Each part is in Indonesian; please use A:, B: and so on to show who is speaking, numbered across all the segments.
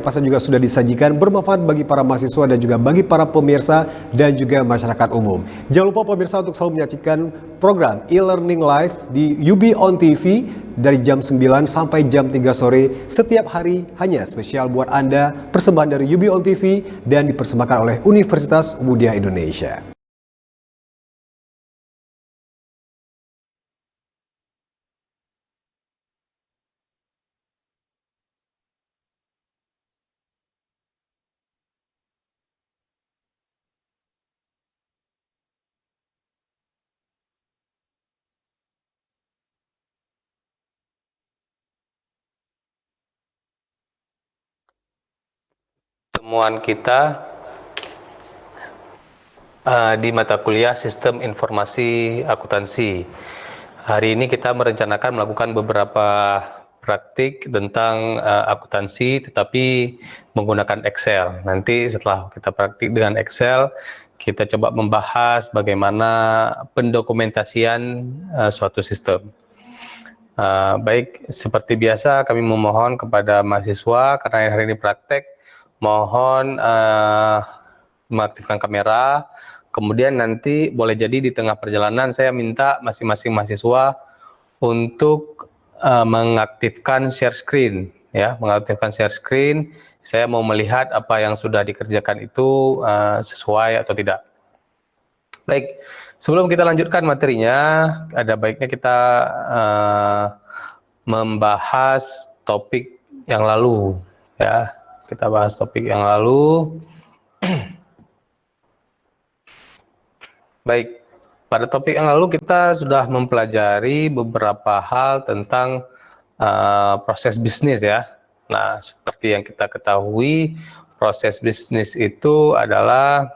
A: Pasal juga sudah disajikan bermanfaat bagi para mahasiswa dan juga bagi para pemirsa dan juga masyarakat umum. Jangan lupa pemirsa untuk selalu menyaksikan program e-learning live di UB On TV dari jam 9 sampai jam 3 sore setiap hari, hanya spesial buat Anda, persembahan dari UB On TV dan dipersembahkan oleh Universitas Muhammadiyah Indonesia.
B: Temuan kita di mata kuliah Sistem Informasi Akuntansi. Hari ini kita merencanakan melakukan beberapa praktik tentang akuntansi, tetapi menggunakan Excel. Nanti setelah kita praktik dengan Excel, kita coba membahas bagaimana pendokumentasian suatu sistem. Baik, seperti biasa kami memohon kepada mahasiswa, karena hari ini praktek, mohon mengaktifkan kamera. Kemudian nanti boleh jadi di tengah perjalanan saya minta masing-masing mahasiswa untuk mengaktifkan share screen, ya, mengaktifkan share screen. Saya mau melihat apa yang sudah dikerjakan itu sesuai atau tidak. Baik, sebelum kita lanjutkan materinya, ada baiknya kita membahas topik yang lalu, ya. Kita bahas topik yang lalu. Baik, pada topik yang lalu kita sudah mempelajari beberapa hal tentang proses bisnis, ya. Nah, seperti yang kita ketahui, proses bisnis itu adalah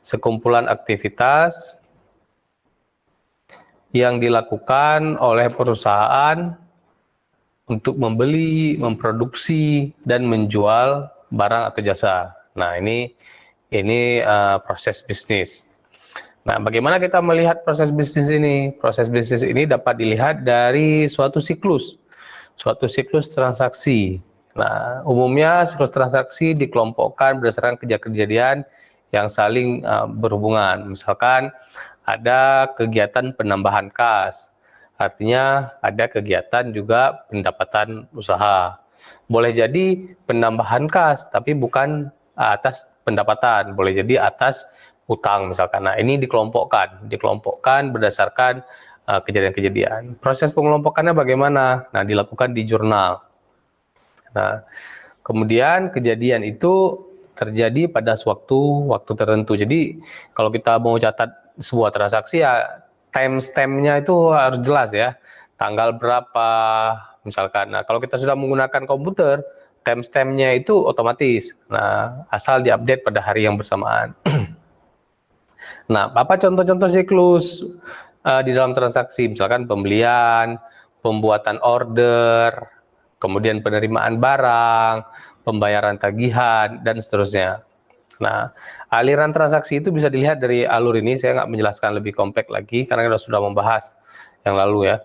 B: sekumpulan aktivitas yang dilakukan oleh perusahaan untuk membeli, memproduksi, dan menjual barang atau jasa. Nah, ini proses bisnis. Nah, bagaimana kita melihat proses bisnis ini? Proses bisnis ini dapat dilihat dari suatu siklus transaksi. Nah, umumnya siklus transaksi dikelompokkan berdasarkan kejadian yang saling berhubungan. Misalkan ada kegiatan penambahan kas, artinya ada kegiatan juga pendapatan usaha. Boleh jadi penambahan kas, tapi bukan atas pendapatan, boleh jadi atas utang misalkan. Nah, ini dikelompokkan berdasarkan kejadian-kejadian. Proses pengelompokannya bagaimana? Nah, dilakukan di jurnal. Nah, kemudian kejadian itu terjadi pada waktu tertentu. Jadi, kalau kita mau catat sebuah transaksi, ya timestamp-nya itu harus jelas, ya. Tanggal berapa, misalkan. Nah, kalau kita sudah menggunakan komputer, timestamp-nya itu otomatis. Nah, asal diupdate pada hari yang bersamaan. Nah, apa contoh-contoh siklus di dalam transaksi? Misalkan pembelian, pembuatan order, kemudian penerimaan barang, pembayaran tagihan, dan seterusnya. Nah, aliran transaksi itu bisa dilihat dari alur ini. Saya nggak menjelaskan lebih kompleks lagi karena kita sudah membahas yang lalu, ya.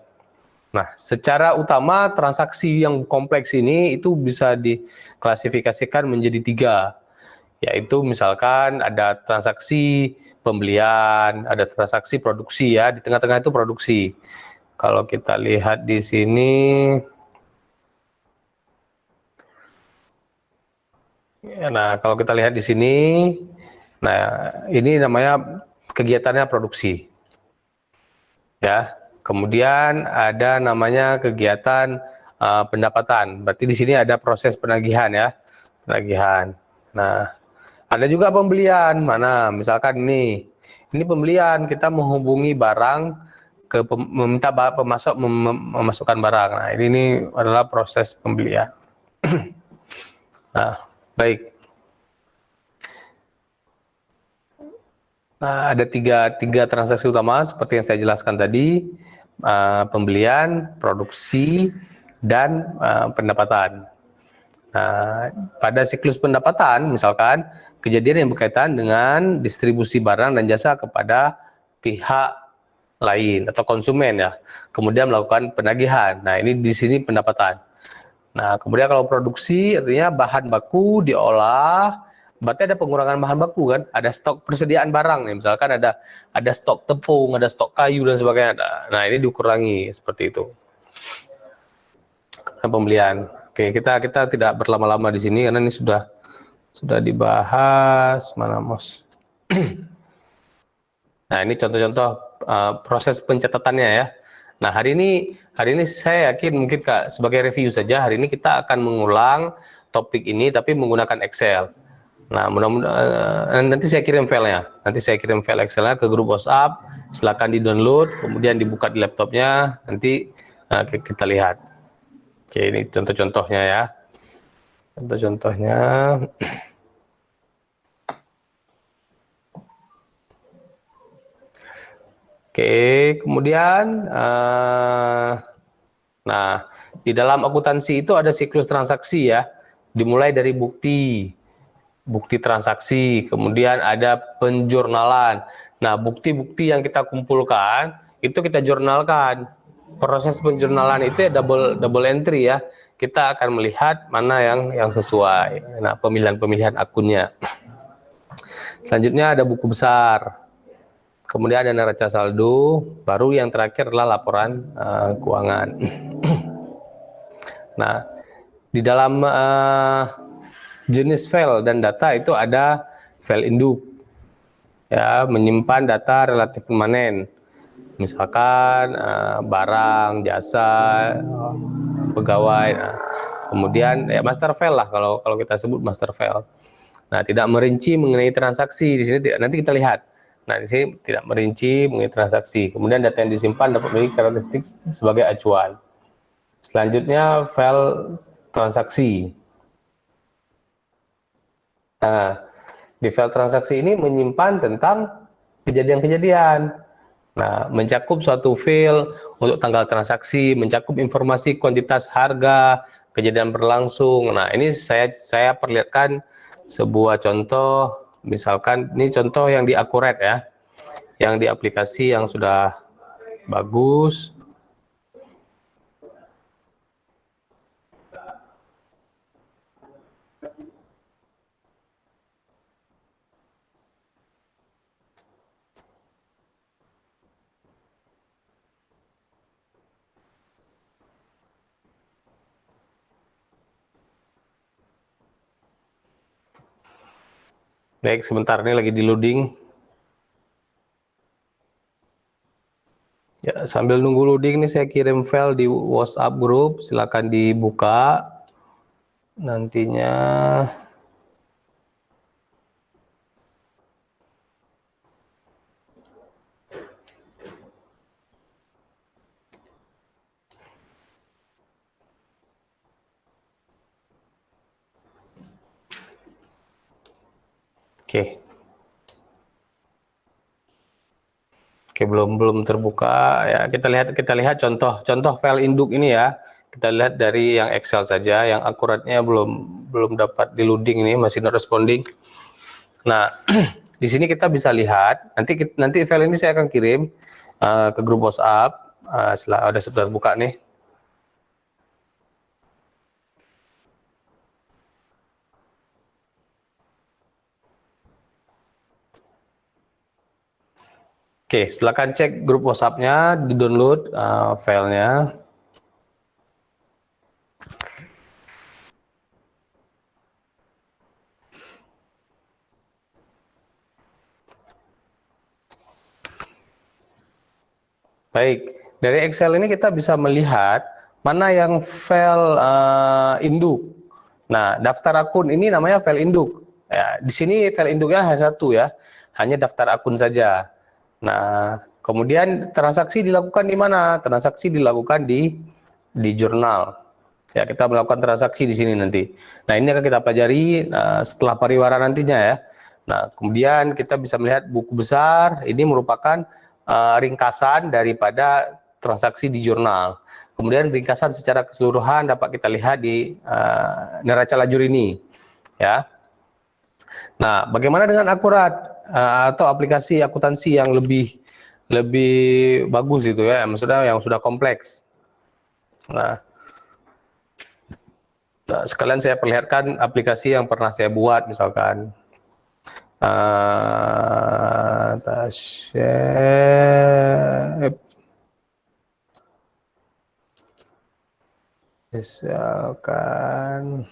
B: Nah, secara utama transaksi yang kompleks ini itu bisa diklasifikasikan menjadi 3, yaitu misalkan ada transaksi pembelian, ada transaksi produksi, ya. Di tengah-tengah itu produksi. Kalau kita lihat di sini, nah kalau kita lihat di sini, nah ini namanya kegiatannya produksi, ya. Kemudian ada namanya kegiatan pendapatan. Berarti di sini ada proses penagihan, ya, penagihan. Nah, ada juga pembelian. Mana? Misalkan ini pembelian, kita menghubungi barang meminta pemasok memasukkan barang. Nah, ini adalah proses pembelian. Nah, baik. Nah, ada tiga transaksi utama seperti yang saya jelaskan tadi, pembelian, produksi, dan pendapatan. Nah, pada siklus pendapatan, misalkan kejadian yang berkaitan dengan distribusi barang dan jasa kepada pihak lain atau konsumen, ya, kemudian melakukan penagihan. Nah, ini di sini pendapatan. Nah, kemudian kalau produksi artinya bahan baku diolah, berarti ada pengurangan bahan baku kan, ada stok persediaan barang nih, misalkan ada stok tepung, ada stok kayu dan sebagainya. Nah, ini dikurangi seperti itu. Pembelian. Oke, kita tidak berlama-lama di sini karena ini sudah dibahas. Mana Mos? Nah, ini contoh-contoh proses pencatatannya ya. Nah, hari ini saya yakin mungkin Kak sebagai review saja, hari ini kita akan mengulang topik ini tapi menggunakan Excel. Nah, mudah-mudahan nanti saya kirim filenya. Nanti saya kirim file Excelnya ke grup WhatsApp. Silakan di-download, kemudian dibuka di laptopnya. Nanti kita lihat. Oke, ini contoh-contohnya ya. Contoh-contohnya. Oke, kemudian nah, di dalam akuntansi itu ada siklus transaksi ya. Dimulai dari bukti transaksi, kemudian ada penjurnalan. Nah, bukti-bukti yang kita kumpulkan itu kita jurnalkan. Proses penjurnalan itu ya double entry ya. Kita akan melihat mana yang sesuai. Nah, pemilihan akunnya. Selanjutnya ada buku besar. Kemudian ada neraca saldo, baru yang terakhir adalah laporan keuangan. Nah, di dalam jenis file dan data itu ada file induk, ya, menyimpan data relatif permanen, misalkan barang, jasa, pegawai. Nah, kemudian ya master file lah kalau kita sebut master file. Nah, tidak merinci mengenai transaksi di sini tidak. Nanti kita lihat. Nah, di sini tidak merinci mengenai transaksi. Kemudian data yang disimpan dapat memiliki karakteristik sebagai acuan. Selanjutnya file transaksi. Nah, di file transaksi ini menyimpan tentang kejadian-kejadian. Nah, mencakup suatu file untuk tanggal transaksi, mencakup informasi kuantitas harga, kejadian berlangsung. Nah, ini saya perlihatkan sebuah contoh. Misalkan ini contoh yang di Akurat ya, yang di aplikasi yang sudah bagus. Baik, sebentar ini lagi di loading. Ya, sambil nunggu loading nih saya kirim file di WhatsApp grup, silakan dibuka. Nantinya Oke. Oke, belum terbuka ya. Kita lihat contoh file induk ini ya. Kita lihat dari yang Excel saja, yang akuratnya belum dapat di loading ini, masih not responding. Nah, di sini kita bisa lihat, nanti file ini saya akan kirim ke grup WhatsApp setelah ada sebentar buka nih. Oke, silakan cek grup WhatsApp-nya, di-download filenya. Baik, dari Excel ini kita bisa melihat mana yang file induk. Nah, daftar akun ini namanya file induk. Ya, di sini file induknya hanya satu ya, hanya daftar akun saja. Nah, kemudian transaksi dilakukan di mana? Transaksi dilakukan di jurnal. Ya, kita melakukan transaksi di sini nanti. Nah, ini akan kita pelajari setelah pariwara nantinya ya. Nah, kemudian kita bisa melihat buku besar, ini merupakan ringkasan daripada transaksi di jurnal. Kemudian ringkasan secara keseluruhan dapat kita lihat di neraca lajur ini. Ya. Nah, bagaimana dengan Akurat atau aplikasi akuntansi yang lebih bagus itu ya, maksudnya yang sudah kompleks. Nah, Nah, sekalian saya perlihatkan aplikasi yang pernah saya buat, misalkan Tasyep, misalkan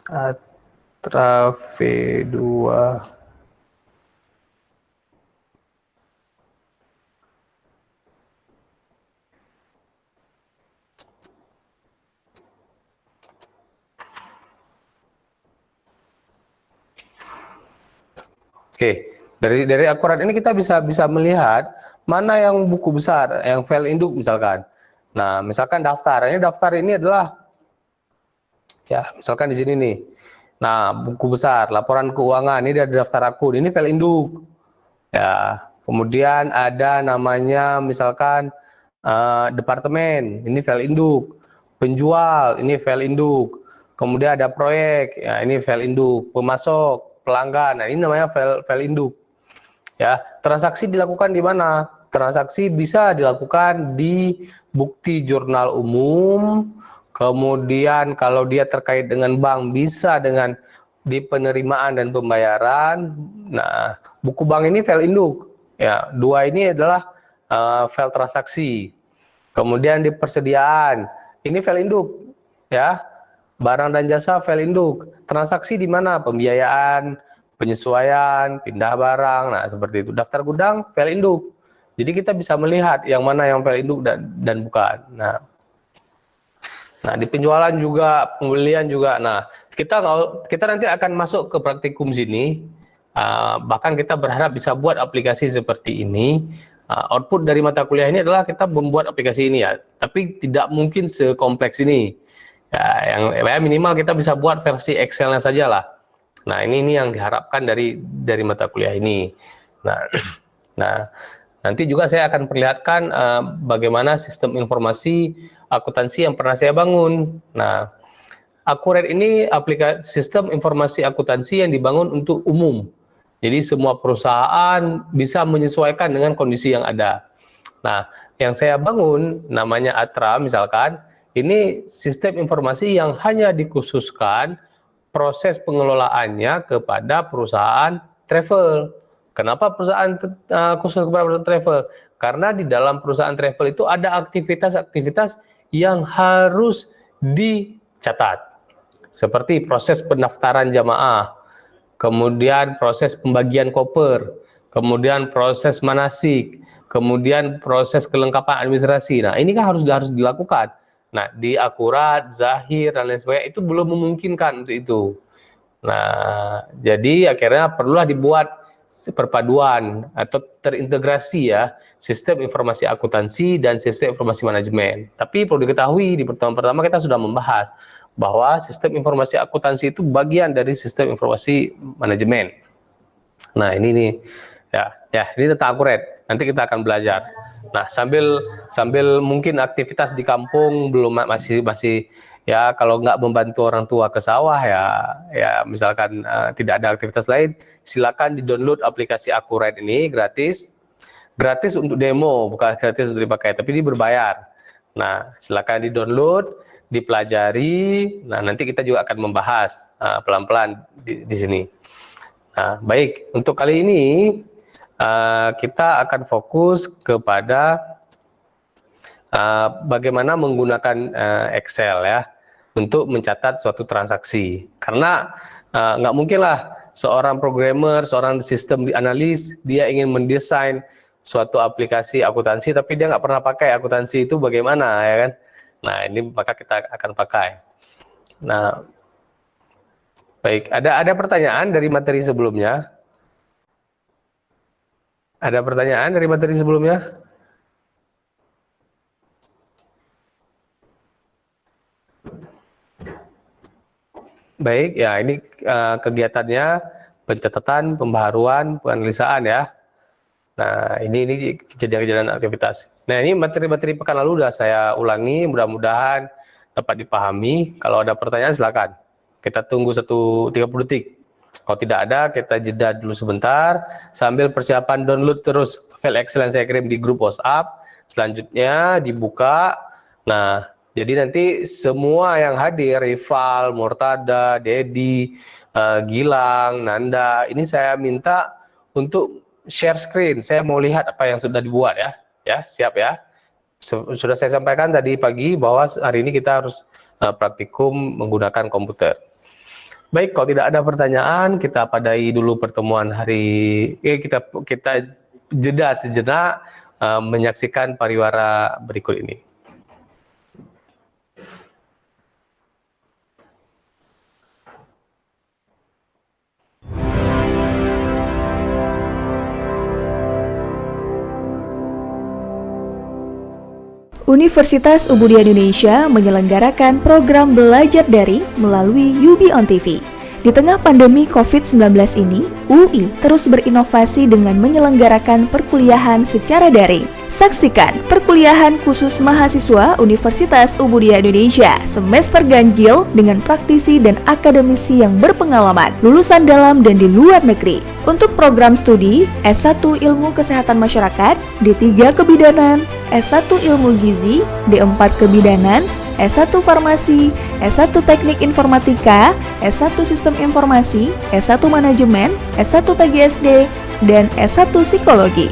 B: Atra V2. Oke, dari akurat ini kita bisa melihat mana yang buku besar, yang file induk misalkan. Nah, misalkan daftar ini adalah ya, misalkan di sini nih. Nah, buku besar, laporan keuangan ini dari daftar akun, ini file induk. Ya, kemudian ada namanya misalkan departemen, ini file induk. Penjual, ini file induk. Kemudian ada proyek, ya ini file induk. Pemasok, pelanggan, nah ini namanya file induk. Ya, transaksi dilakukan di mana? Transaksi bisa dilakukan di bukti jurnal umum, kemudian kalau dia terkait dengan bank bisa dengan di penerimaan dan pembayaran. Nah, buku bank ini file induk. Ya, dua ini adalah file transaksi. Kemudian di persediaan, ini file induk. Ya, barang dan jasa file induk. Transaksi di mana? Pembiayaan, penyesuaian, pindah barang, nah seperti itu. Daftar gudang, file induk. Jadi kita bisa melihat yang mana yang file induk dan bukan. Nah, di penjualan juga, pembelian juga. Nah, kita nanti akan masuk ke praktikum sini. Bahkan kita berharap bisa buat aplikasi seperti ini. Output dari mata kuliah ini adalah kita membuat aplikasi ini ya. Tapi tidak mungkin sekompleks ini. Ya, yang minimal kita bisa buat versi Excel-nya saja lah. Nah, ini yang diharapkan dari mata kuliah ini. Nah, nah nanti juga saya akan perlihatkan bagaimana sistem informasi akuntansi yang pernah saya bangun. Nah, Akurat ini sistem informasi akuntansi yang dibangun untuk umum. Jadi semua perusahaan bisa menyesuaikan dengan kondisi yang ada. Nah, yang saya bangun namanya Atra misalkan, ini sistem informasi yang hanya dikhususkan proses pengelolaannya kepada perusahaan travel. Kenapa perusahaan khusus kepada perusahaan travel? Karena di dalam perusahaan travel itu ada aktivitas-aktivitas yang harus dicatat. Seperti proses pendaftaran jamaah, kemudian proses pembagian koper, kemudian proses manasik, kemudian proses kelengkapan administrasi. Nah, ini kan harus dilakukan. Nah, di Akurat, Zahir, dan lain sebagainya itu belum memungkinkan untuk itu. Nah, jadi akhirnya perlulah dibuat perpaduan atau terintegrasi ya, sistem informasi akuntansi dan sistem informasi manajemen. Tapi perlu diketahui di pertemuan pertama kita sudah membahas bahwa sistem informasi akuntansi itu bagian dari sistem informasi manajemen. Nah, ini nih ya ini tentang Akurat. Nanti kita akan belajar. Nah, sambil mungkin aktivitas di kampung belum masih ya, kalau nggak membantu orang tua ke sawah ya misalkan tidak ada aktivitas lain, silakan di-download aplikasi Akurat ini gratis untuk demo, bukan gratis untuk dipakai, tapi ini berbayar. Nah, silakan di-download, dipelajari. Nah, nanti kita juga akan membahas pelan-pelan di sini. Nah, baik, untuk kali ini kita akan fokus kepada bagaimana menggunakan Excel ya untuk mencatat suatu transaksi. Karena nggak mungkin lah seorang programmer, seorang sistem analis, dia ingin mendesain suatu aplikasi akuntansi tapi dia nggak pernah pakai akuntansi itu bagaimana ya kan. Nah, ini maka kita akan pakai. Nah, baik, ada pertanyaan dari materi sebelumnya? Ada pertanyaan dari materi sebelumnya? Baik, ya ini kegiatannya pencatatan, pembaharuan, penganalisaan ya. Nah, ini kejadian-kejadian aktivitas. Nah, ini materi-materi pekan lalu sudah saya ulangi, mudah-mudahan dapat dipahami. Kalau ada pertanyaan silakan. Kita tunggu 30 detik. Kalau tidak ada, kita jeda dulu sebentar sambil persiapan download terus file Excel yang saya kirim di grup WhatsApp. Selanjutnya dibuka. Nah, Jadi nanti semua yang hadir, Rival, Murtada, Dedi, Gilang, Nanda, ini saya minta untuk share screen. Saya mau lihat apa yang sudah dibuat ya. Ya, siap ya. Sudah saya sampaikan tadi pagi bahwa hari ini kita harus praktikum menggunakan komputer. Baik, kalau tidak ada pertanyaan, kita padai dulu pertemuan hari. Kita jeda sejenak menyaksikan pariwara berikut ini.
C: Universitas Ubudiyah Indonesia menyelenggarakan program belajar daring melalui UB on TV. Di tengah pandemi COVID-19 ini, UI terus berinovasi dengan menyelenggarakan perkuliahan secara daring. Saksikan perkuliahan khusus mahasiswa Universitas Ubudiyah Indonesia semester ganjil dengan praktisi dan akademisi yang berpengalaman, lulusan dalam dan di luar negeri. Untuk program studi S1 Ilmu Kesehatan Masyarakat, D3 Kebidanan, S1 Ilmu Gizi, D4 Kebidanan, S1 Farmasi, S1 Teknik Informatika, S1 Sistem Informasi, S1 Manajemen, S1 PGSD, dan S1 Psikologi.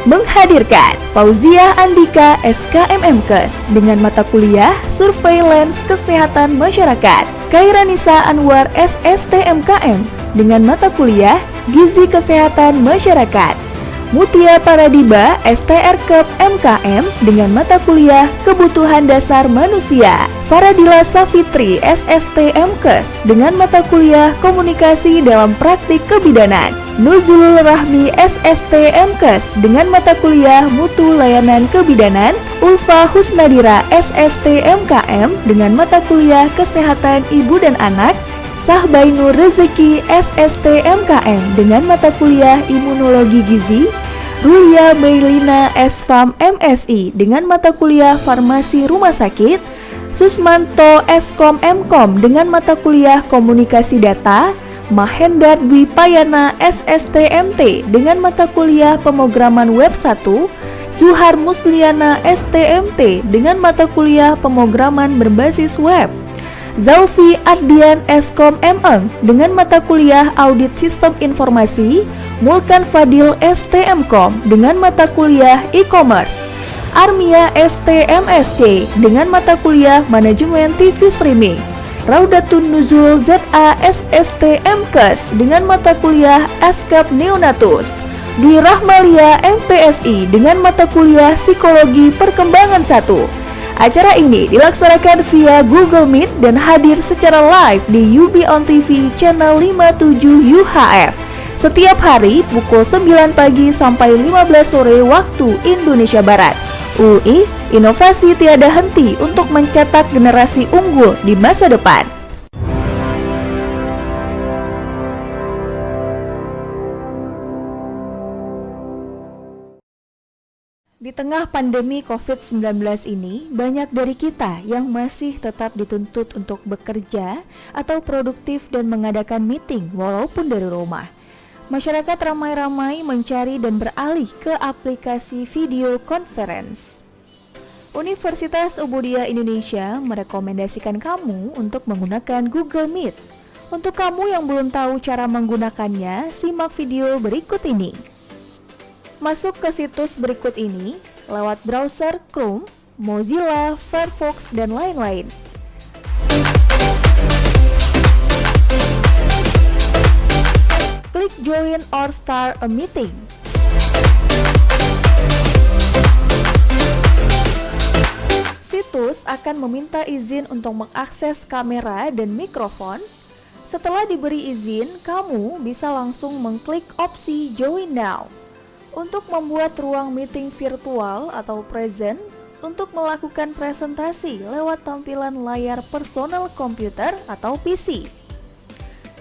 C: Menghadirkan Fauzia Andika SKMMKes dengan mata kuliah Surveillance Kesehatan Masyarakat, Kairanisa Anwar SSTMKM dengan mata kuliah Gizi Kesehatan Masyarakat, Mutia Paradiba STRKEP MKM dengan mata kuliah Kebutuhan Dasar Manusia, Faradila Safitri SSTMKes dengan mata kuliah Komunikasi dalam Praktik Kebidanan, Nuzulul Rahmi SSTMKes dengan mata kuliah Mutu Layanan Kebidanan, Ulfa Husnadira SSTMKM dengan mata kuliah Kesehatan Ibu dan Anak, Sahbainur Rezeki SSTMKM dengan mata kuliah Imunologi Gizi, Rulia Meilina SFAM MSI dengan mata kuliah Farmasi Rumah Sakit, Susmanto Eskom Mkom dengan mata kuliah Komunikasi Data, Mahendar Dwi Payana SSTMT dengan mata kuliah Pemrograman Web 1, Zuhar Musliana STMT dengan mata kuliah Pemrograman Berbasis Web, Zaufi Ardian Eskom MEng dengan mata kuliah Audit Sistem Informasi, Mulkan Fadil STMkom dengan mata kuliah E-commerce, Armia STMSC dengan mata kuliah Manajemen TV Streaming, Raudatun Nuzul ZA SSTMKes dengan mata kuliah Askap Neonatus, Dwi Rahmalia MPSI dengan mata kuliah Psikologi Perkembangan 1. Acara ini dilaksanakan via Google Meet dan hadir secara live di UB on TV channel 57 UHF setiap hari pukul 9 pagi sampai 15 sore waktu Indonesia Barat. UI, inovasi tiada henti untuk mencetak generasi unggul di masa depan. Di tengah pandemi COVID-19 ini, banyak dari kita yang masih tetap dituntut untuk bekerja atau produktif dan mengadakan meeting walaupun dari rumah. Masyarakat ramai-ramai mencari dan beralih ke aplikasi video conference. Universitas Ubudiyah Indonesia merekomendasikan kamu untuk menggunakan Google Meet. Untuk kamu yang belum tahu cara menggunakannya, simak video berikut ini. Masuk ke situs berikut ini lewat browser Chrome, Mozilla, Firefox, dan lain-lain. Klik Join or Start a Meeting. Situs akan meminta izin untuk mengakses kamera dan mikrofon. Setelah diberi izin, kamu bisa langsung mengklik opsi Join Now. Untuk membuat ruang meeting virtual atau present untuk melakukan presentasi lewat tampilan layar personal komputer atau PC.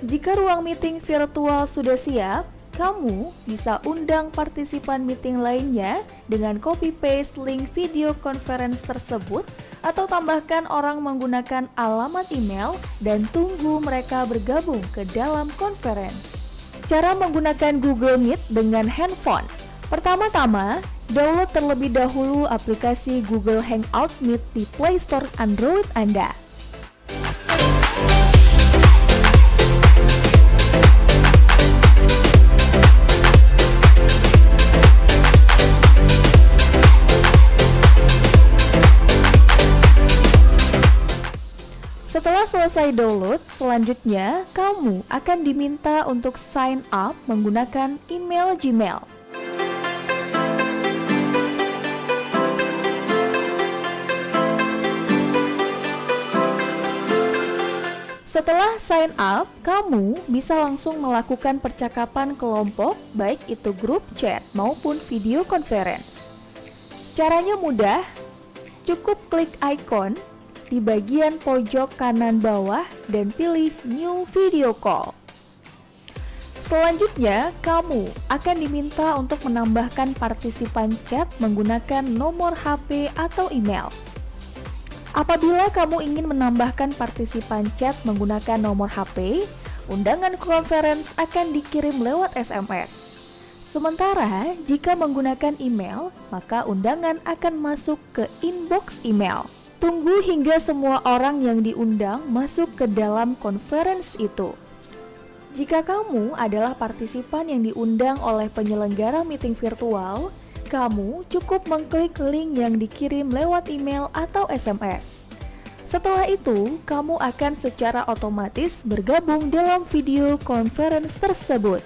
C: Jika ruang meeting virtual sudah siap, kamu bisa undang partisipan meeting lainnya dengan copy-paste link video conference tersebut atau tambahkan orang menggunakan alamat email dan tunggu mereka bergabung ke dalam conference. Cara menggunakan Google Meet dengan handphone. Pertama-tama, Download terlebih dahulu aplikasi Google Hangout Meet di Play Store Android Anda. Setelah selesai download, selanjutnya kamu akan diminta untuk sign up menggunakan email Gmail. Setelah sign up, kamu bisa langsung melakukan percakapan kelompok, baik itu grup chat maupun video conference. Caranya mudah, cukup klik icon di bagian pojok kanan bawah dan pilih New Video Call. Selanjutnya, kamu akan diminta untuk menambahkan partisipan chat menggunakan nomor HP atau email. Apabila kamu ingin menambahkan partisipan chat menggunakan nomor HP, undangan conference akan dikirim lewat SMS. Sementara, jika menggunakan email, maka undangan akan masuk ke inbox email. Tunggu hingga semua orang yang diundang masuk ke dalam conference itu. Jika kamu adalah partisipan yang diundang oleh penyelenggara meeting virtual, kamu cukup mengklik link yang dikirim lewat email atau SMS. Setelah itu, kamu akan secara otomatis bergabung dalam video conference tersebut.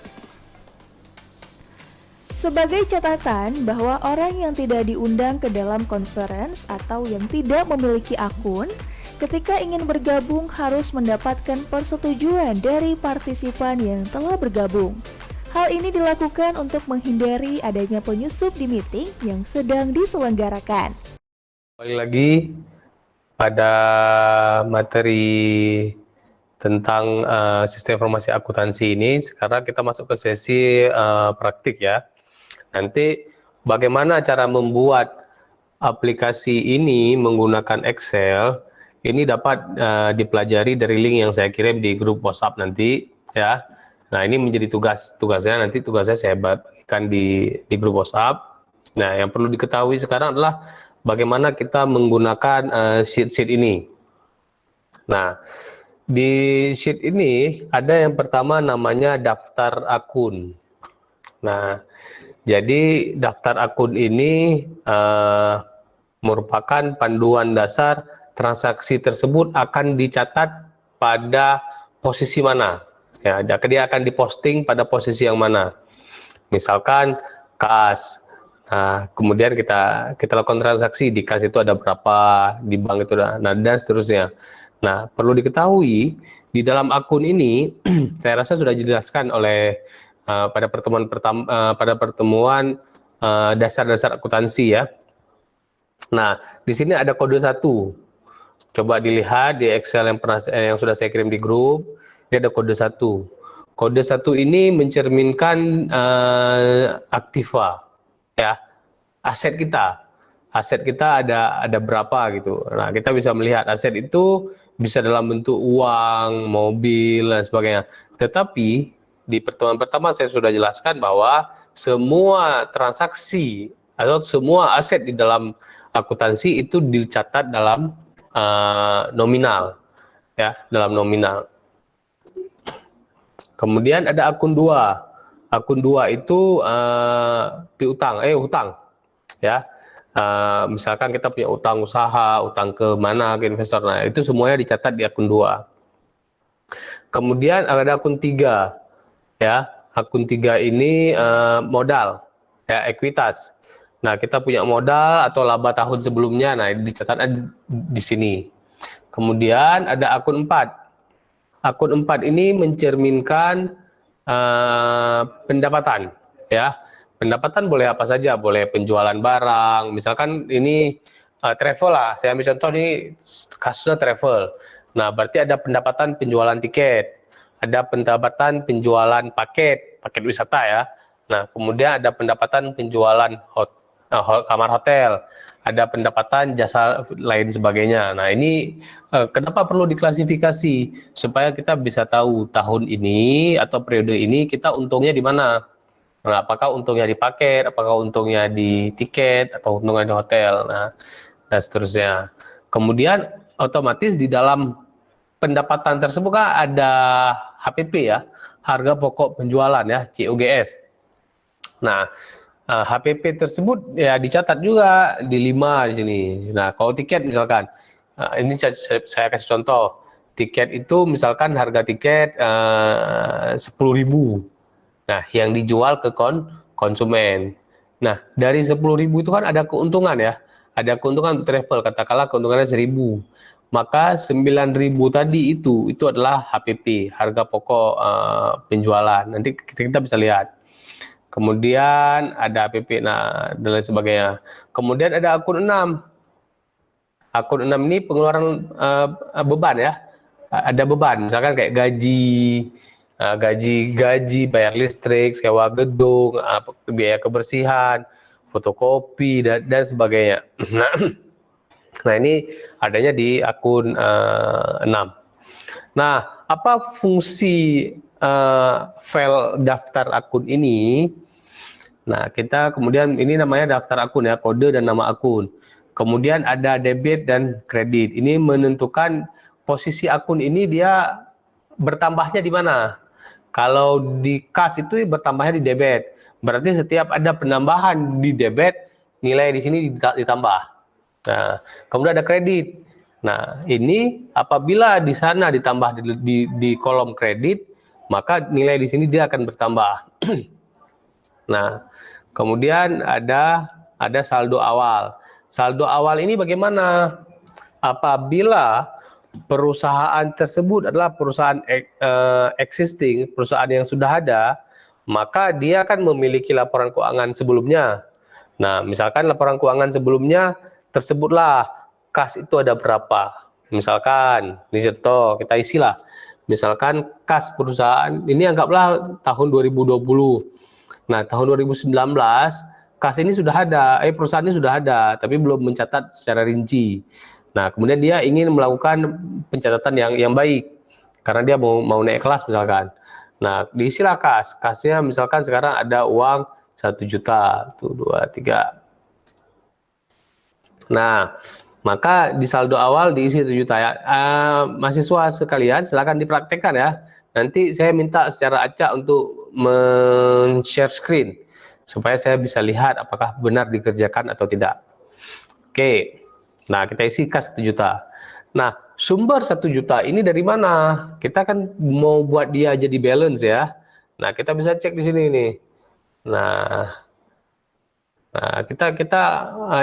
C: Sebagai catatan bahwa orang yang tidak diundang ke dalam conference atau yang tidak memiliki akun, ketika ingin bergabung harus mendapatkan persetujuan dari partisipan yang telah bergabung. Hal ini dilakukan untuk menghindari adanya penyusup di meeting yang sedang diselenggarakan.
B: Kembali lagi pada materi tentang sistem informasi akuntansi ini. Sekarang kita masuk ke sesi praktik ya. Nanti bagaimana cara membuat aplikasi ini menggunakan Excel, ini dapat dipelajari dari link yang saya kirim di grup WhatsApp nanti ya. Nah, ini menjadi tugasnya saya bagikan di grup WhatsApp. Nah, yang perlu diketahui sekarang adalah bagaimana kita menggunakan sheet ini. Nah, di sheet ini ada yang pertama namanya daftar akun. Nah, jadi daftar akun ini merupakan panduan dasar transaksi tersebut akan dicatat pada posisi mana. Ya, dia akan diposting pada posisi yang mana. Misalkan kas. Nah, kemudian kita lakukan transaksi di kas itu ada berapa, di bank itu ada, nah, dan seterusnya. Nah, perlu diketahui di dalam akun ini saya rasa sudah dijelaskan oleh pada pertemuan dasar-dasar akuntansi ya. Nah, di sini ada kode 1. Coba dilihat di Excel yang sudah saya kirim di grup, ini ada kode 1. Kode 1 ini mencerminkan aktiva ya, aset kita. Aset kita ada berapa gitu. Nah, kita bisa melihat aset itu bisa dalam bentuk uang, mobil dan sebagainya. Tetapi di pertemuan pertama saya sudah jelaskan bahwa semua transaksi atau semua aset di dalam akuntansi itu dicatat dalam nominal ya, dalam nominal. Kemudian ada akun 2. Akun 2 itu hutang ya. Misalkan kita punya utang usaha, utang ke mana, ke investor. Nah, itu semuanya dicatat di akun 2. Kemudian ada akun 3. Ya, akun 3 ini modal, ya, ekuitas. Nah, kita punya modal atau laba tahun sebelumnya, nah dicatat di sini. Kemudian ada akun 4. Akun 4 ini mencerminkan pendapatan, ya. Pendapatan boleh apa saja, boleh penjualan barang, misalkan ini travel lah. Saya ambil contoh ini kasusnya travel. Nah, berarti ada pendapatan penjualan tiket. Ada pendapatan penjualan paket wisata ya. Nah, kemudian ada pendapatan penjualan kamar hotel, ada pendapatan jasa lain sebagainya. Nah, ini kenapa perlu diklasifikasi supaya kita bisa tahu tahun ini atau periode ini kita untungnya di mana. Nah, apakah untungnya di paket, apakah untungnya di tiket, atau untungnya di hotel, nah, dan seterusnya. Kemudian otomatis di dalam pendapatan tersebut kan ada HPP ya, harga pokok penjualan ya, COGS. Nah, HPP tersebut ya dicatat juga di 5 di sini. Nah, kalau tiket misalkan, ini saya kasih contoh, tiket itu misalkan harga tiket 10.000. Nah, yang dijual ke konsumen. Nah, dari 10.000 itu kan ada keuntungan ya. Ada keuntungan untuk travel, katakanlah keuntungannya 1.000. Maka 9.000 tadi itu adalah HPP, harga pokok penjualan. Nanti kita bisa lihat. Kemudian ada HPP, nah, dan lain sebagainya. Kemudian ada akun 6. Akun 6 ini pengeluaran beban ya. Ada beban, misalkan kayak gaji, bayar listrik, sewa gedung, biaya kebersihan, fotokopi dan sebagainya. Nah, ini adanya di akun 6. Nah, apa fungsi file daftar akun ini? Nah, kita kemudian ini namanya daftar akun ya, kode dan nama akun. Kemudian ada debit dan kredit. Ini menentukan posisi akun ini dia bertambahnya di mana. Kalau di kas itu bertambahnya di debit. Berarti setiap ada penambahan di debit, nilai di sini ditambah. Nah, kemudian ada kredit. Nah, ini apabila di sana ditambah di kolom kredit, maka nilai di sini dia akan bertambah. Nah, kemudian ada saldo awal. Saldo awal ini bagaimana? Apabila perusahaan tersebut adalah perusahaan existing, perusahaan yang sudah ada, maka dia akan memiliki laporan keuangan sebelumnya. Nah, misalkan laporan keuangan sebelumnya tersebutlah kas itu ada berapa. Misalkan, ini contoh kita isilah. Misalkan kas perusahaan ini anggaplah tahun 2020. Nah, tahun 2019 kas ini sudah ada, perusahaan ini sudah ada, tapi belum mencatat secara rinci. Nah, kemudian dia ingin melakukan pencatatan yang baik, karena dia mau naik kelas misalkan. Nah, diisilah kasnya misalkan sekarang ada uang 1 juta, 1, 2, 3. Nah, maka di saldo awal diisi 1 juta ya. Mahasiswa sekalian silakan dipraktekkan ya. Nanti saya minta secara acak untuk men-share screen supaya saya bisa lihat apakah benar dikerjakan atau tidak. Oke. Nah, kita isi kas 1 juta. Nah, sumber 1 juta ini dari mana? Kita kan mau buat dia jadi balance ya. Nah, kita bisa cek di sini nih. Nah,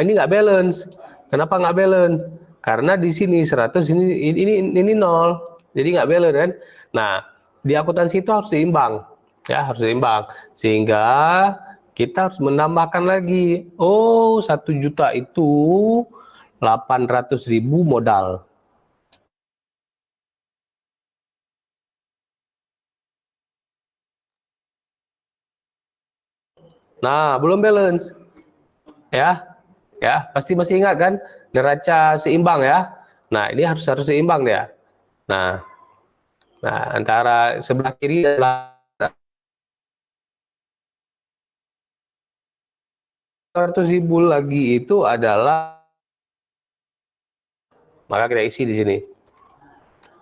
B: ini nggak balance. Kenapa nggak balance? Karena di sini 100, ini 0. Jadi nggak balance kan? Nah, di akuntansi itu harus seimbang. Ya, harus seimbang. Sehingga kita harus menambahkan lagi. Oh, 1 juta itu 800.000 modal. Nah, belum balance. Ya, pasti masih ingat kan? Neraca seimbang ya. Nah, ini harus seimbang ya. Nah, antara sebelah kiri adalah 100.000 lagi itu adalah, maka kita isi di sini.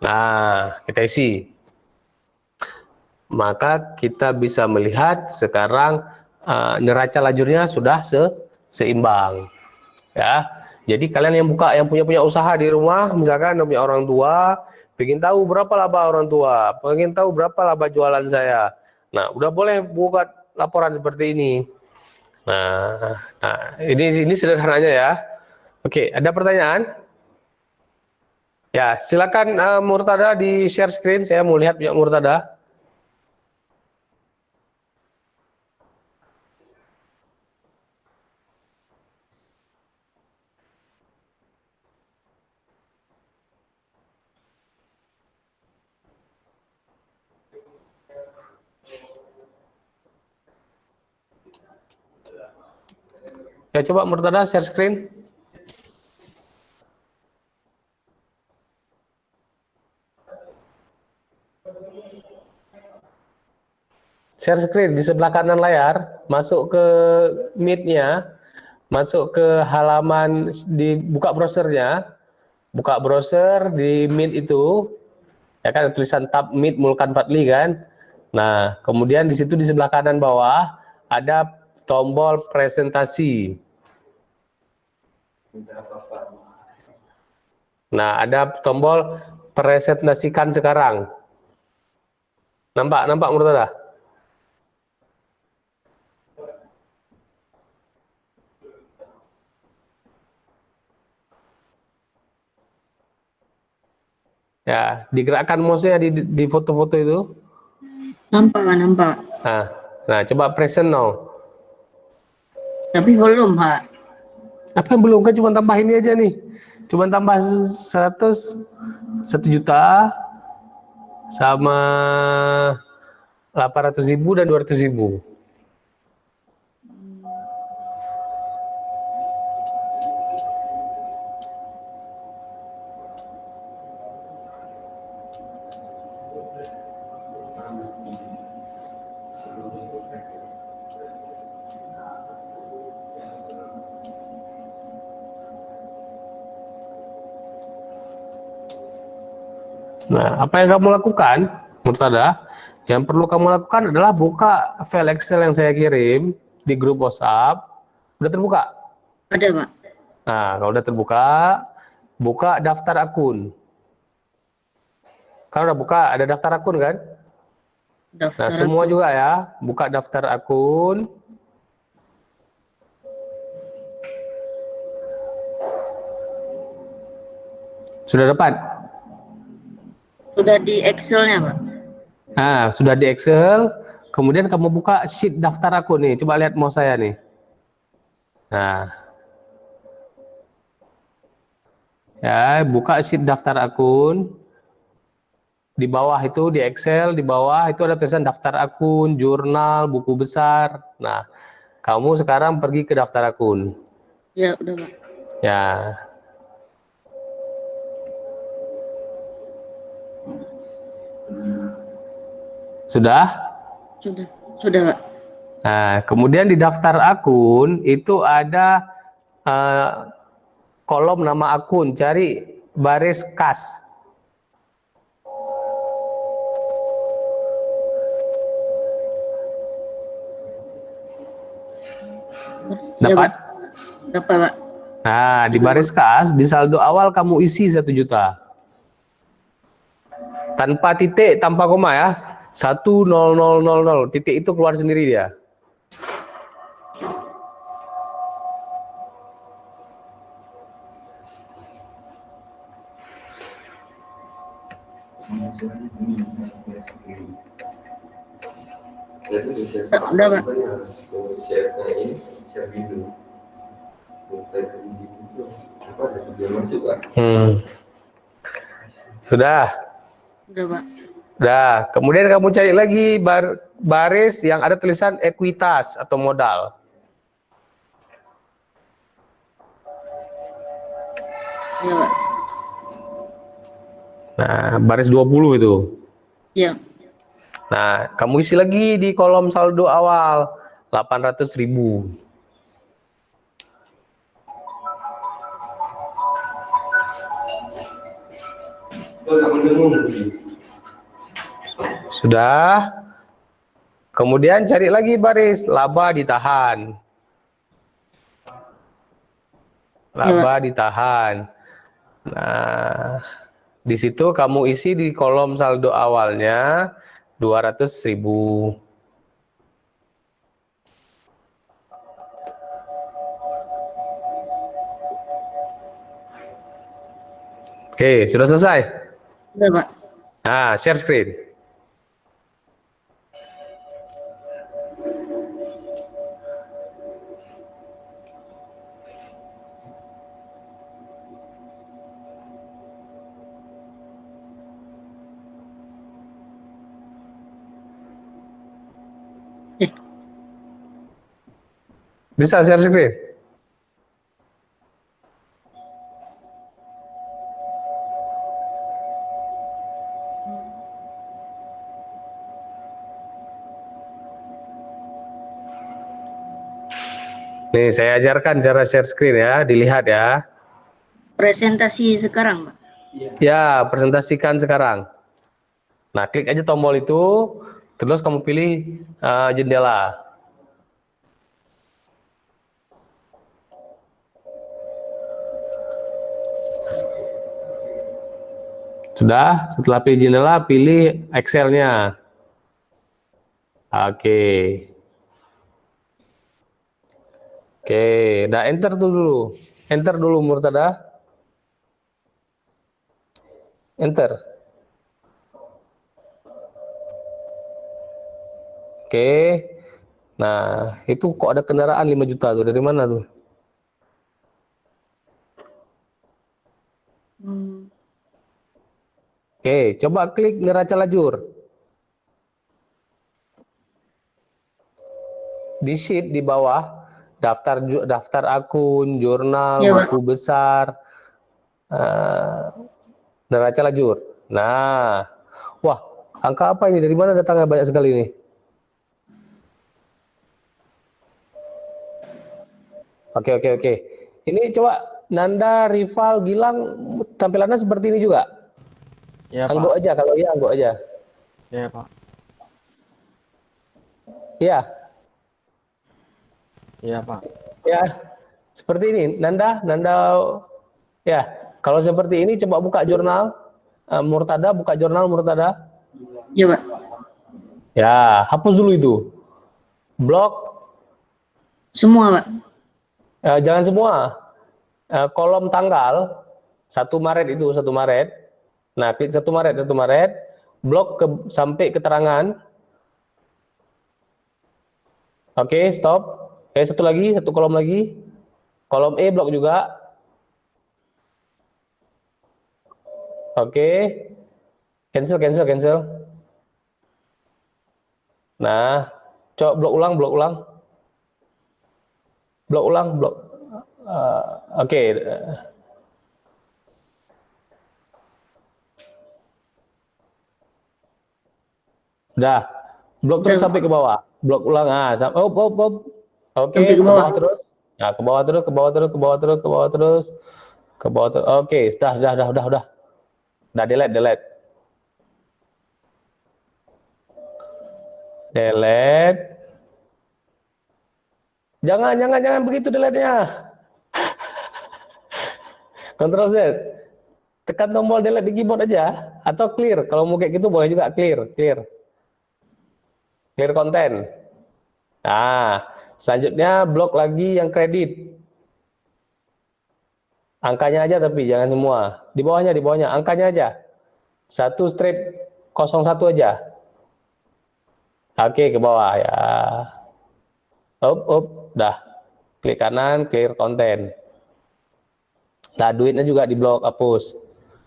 B: Nah, kita isi. Maka kita bisa melihat sekarang neraca lajurnya sudah seimbang. Ya. Jadi kalian yang punya usaha di rumah, misalkan punya orang tua, pengen tahu berapa laba orang tua, pengen tahu berapa laba jualan saya. Nah, udah boleh buat laporan seperti ini. Nah, ini sederhananya ya. Oke, ada pertanyaan? Ya, silakan Murtada di share screen. Saya mau lihat punya Murtada. Ya, coba Murtada share screen. share screen di sebelah kanan layar, masuk ke Meet-nya, masuk ke halaman, buka browsernya, buka browser di Meet itu, ya kan ada tulisan tab Meet Mulkan Fadli kan. Nah, kemudian di situ di sebelah kanan bawah ada tombol presentasi. Nah, ada tombol presentasikan sekarang. Nampak Murtada? Ya, digerakkan mouse-nya di foto-foto itu.
D: Nampak, Pak, nampak.
B: Nah, coba present now.
D: Tapi belum, Pak.
B: Apa yang belum? Kan cuma tambah ini aja nih. Cuma tambah 1 juta sama 800.000 dan 200.000. Nah, apa yang kamu lakukan, Murtada? Yang perlu kamu lakukan adalah buka file Excel yang saya kirim di grup WhatsApp. Udah terbuka?
D: Ada, Pak.
B: Nah, kalau udah terbuka, buka daftar akun. Kalau udah buka, ada daftar akun kan?
D: Daftar
B: Nah, semua
D: akun.
B: juga ya, buka daftar akun. Sudah dapat?
D: Sudah di Excel-nya, Pak.
B: Nah, sudah di Excel. Kemudian kamu buka sheet daftar akun nih. Coba lihat mouse saya nih. Nah, ya, buka sheet daftar akun. Di bawah itu di Excel, di bawah itu ada tulisan daftar akun, jurnal, buku besar. Nah, kamu sekarang pergi ke daftar akun.
D: Ya, udah, Pak.
B: Ya. Sudah?
D: Sudah, Pak.
B: Nah, kemudian di daftar akun itu ada kolom nama akun, cari baris kas.
D: Ya,
B: Dapat?
D: Pak. Dapat, Pak.
B: Nah, di baris kas, di saldo awal kamu isi 1 juta. Tanpa titik, tanpa koma ya. 10000. Titik itu keluar sendiri dia.
D: Udah, Pak.
B: Sudah.
D: Udah, Pak.
B: Nah, kemudian kamu cari lagi baris yang ada tulisan ekuitas atau modal.
D: Ya, Pak.
B: Nah, baris 20 itu.
D: Ya.
B: Nah, kamu isi lagi di kolom saldo awal 800.000. Sudah. Kemudian cari lagi baris laba ditahan. Laba ditahan. Nah, di situ kamu isi di kolom saldo awalnya 200.000. Oke, sudah selesai?
D: Udah, Pak.
B: Nah, share screen. Bisa share screen? Nih, saya ajarkan cara share screen ya, dilihat ya.
D: Presentasi sekarang, Pak.
B: Ya, presentasikan sekarang. Nah, klik aja tombol itu, terus kamu pilih jendela. Sudah, setelah pilih jendela, pilih Excel-nya. Oke. Oke, nah enter tuh dulu. Enter dulu Murtada. Enter. Oke. Nah, itu kok ada kendaraan 5 juta tuh. Dari mana tuh? Oke, coba klik neraca lajur. Di sheet di bawah daftar akun, jurnal,
D: Ya, Pak.
B: buku besar, neraca lajur. Nah, wah, angka apa ini? Dari mana datangnya banyak sekali nih? Oke. Ini coba Nanda, Rival, Gilang, tampilannya seperti ini juga.
E: Iya, Pak.
B: Angguk aja, kalau iya angguk aja.
E: Iya, Pak.
B: Iya,
E: Iya, Pak.
B: ya. Seperti ini, Nanda, ya. Kalau seperti ini coba buka jurnal Murtada, buka jurnal Murtada.
D: Ya, Pak.
B: Ya, hapus dulu itu. Blok,
D: Semua, Pak.
B: jangan semua. Kolom tanggal 1 Maret itu, 1 Maret. Nah, klik 1 Maret, blok sampai keterangan. Oke, stop. Satu lagi, satu kolom lagi. Kolom E blok juga. Oke. Cancel. Nah, coba blok ulang. Oke. Udah. Blok terus sampai ke bawah. Blok ulang. Oke,
D: Sampai
B: ke
D: ke bawah.
B: bawah terus. Nah, ke bawah terus. Oke, sudah. Udah delete. Jangan begitu delete-nya. Ctrl Z. Tekan tombol delete di keyboard aja atau clear. Kalau mau kayak gitu boleh juga clear konten. Nah, selanjutnya blok lagi yang kredit. Angkanya aja tapi jangan semua. Di bawahnya angkanya aja. 1/01 aja. Oke, ke bawah ya. Dah. Klik kanan, clear konten. Nah, duitnya juga di blok, hapus.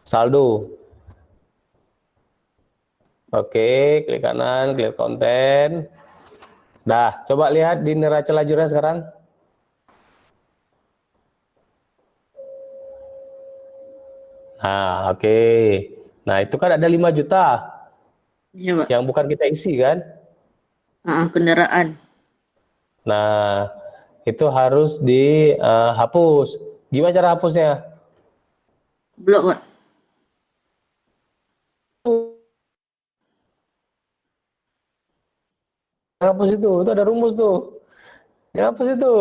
B: Saldo. Oke, klik kanan, clear konten. Dah, coba lihat di neraca lajurnya sekarang. Nah, oke. Nah, itu kan ada 5 juta
D: Iya, Pak.
B: yang bukan kita isi kan?
D: Kendaraan.
B: Nah, itu harus dihapus. Gimana cara hapusnya?
D: Blok, Pak.
B: Hapus itu ada rumus tuh. Hapus itu.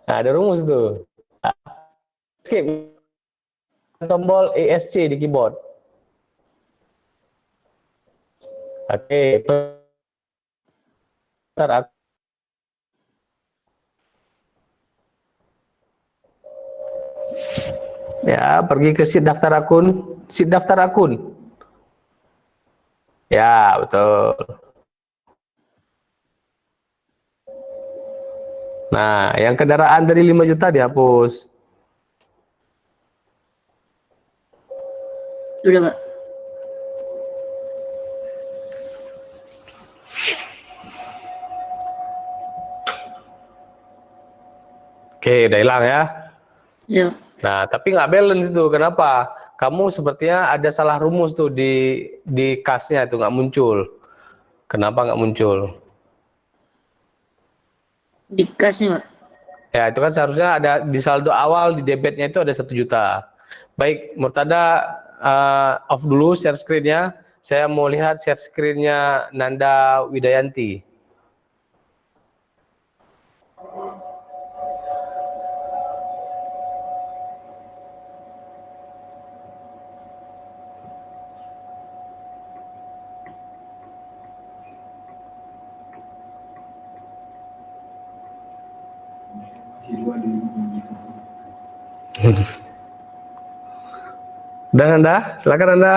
B: Nah, ada rumus tuh. Skip. Tombol ESC di keyboard. Oke. Bentar, ya, pergi ke sheet daftar akun. Ya, betul. Nah, yang kendaraan dari 5 juta dihapus.
D: Sudah, Pak.
B: Oke, udah hilang ya.
D: Ya.
B: Nah, tapi nggak balance itu. Kenapa? Kamu sepertinya ada salah rumus tuh di kasnya itu nggak muncul. Kenapa nggak muncul?
D: Di kasnya, Pak.
B: Ya, itu kan seharusnya ada di saldo awal di debitnya itu ada 1 juta. Baik, Murtada off dulu share screen-nya. Saya mau lihat share screen-nya Nanda Widayanti. Dan Anda, silakan Anda.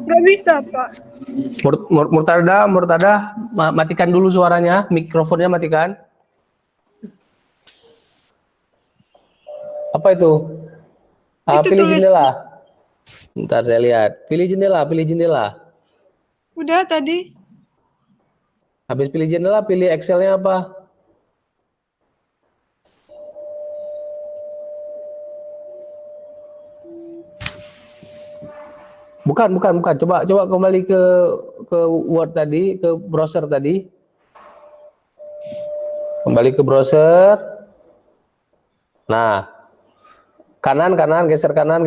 F: Nggak bisa, Pak.
B: Murtada, matikan dulu suaranya, mikrofonnya matikan. Apa itu?
F: Itu
B: Pilih
F: tulis.
B: jendela. Bentar saya lihat. Pilih jendela, pilih jendela.
F: Udah tadi.
B: Habis pilih jendela, pilih Excel-nya apa? Bukan. Coba kembali ke Word tadi, ke browser tadi. Kembali ke browser. Nah, kanan, geser kanan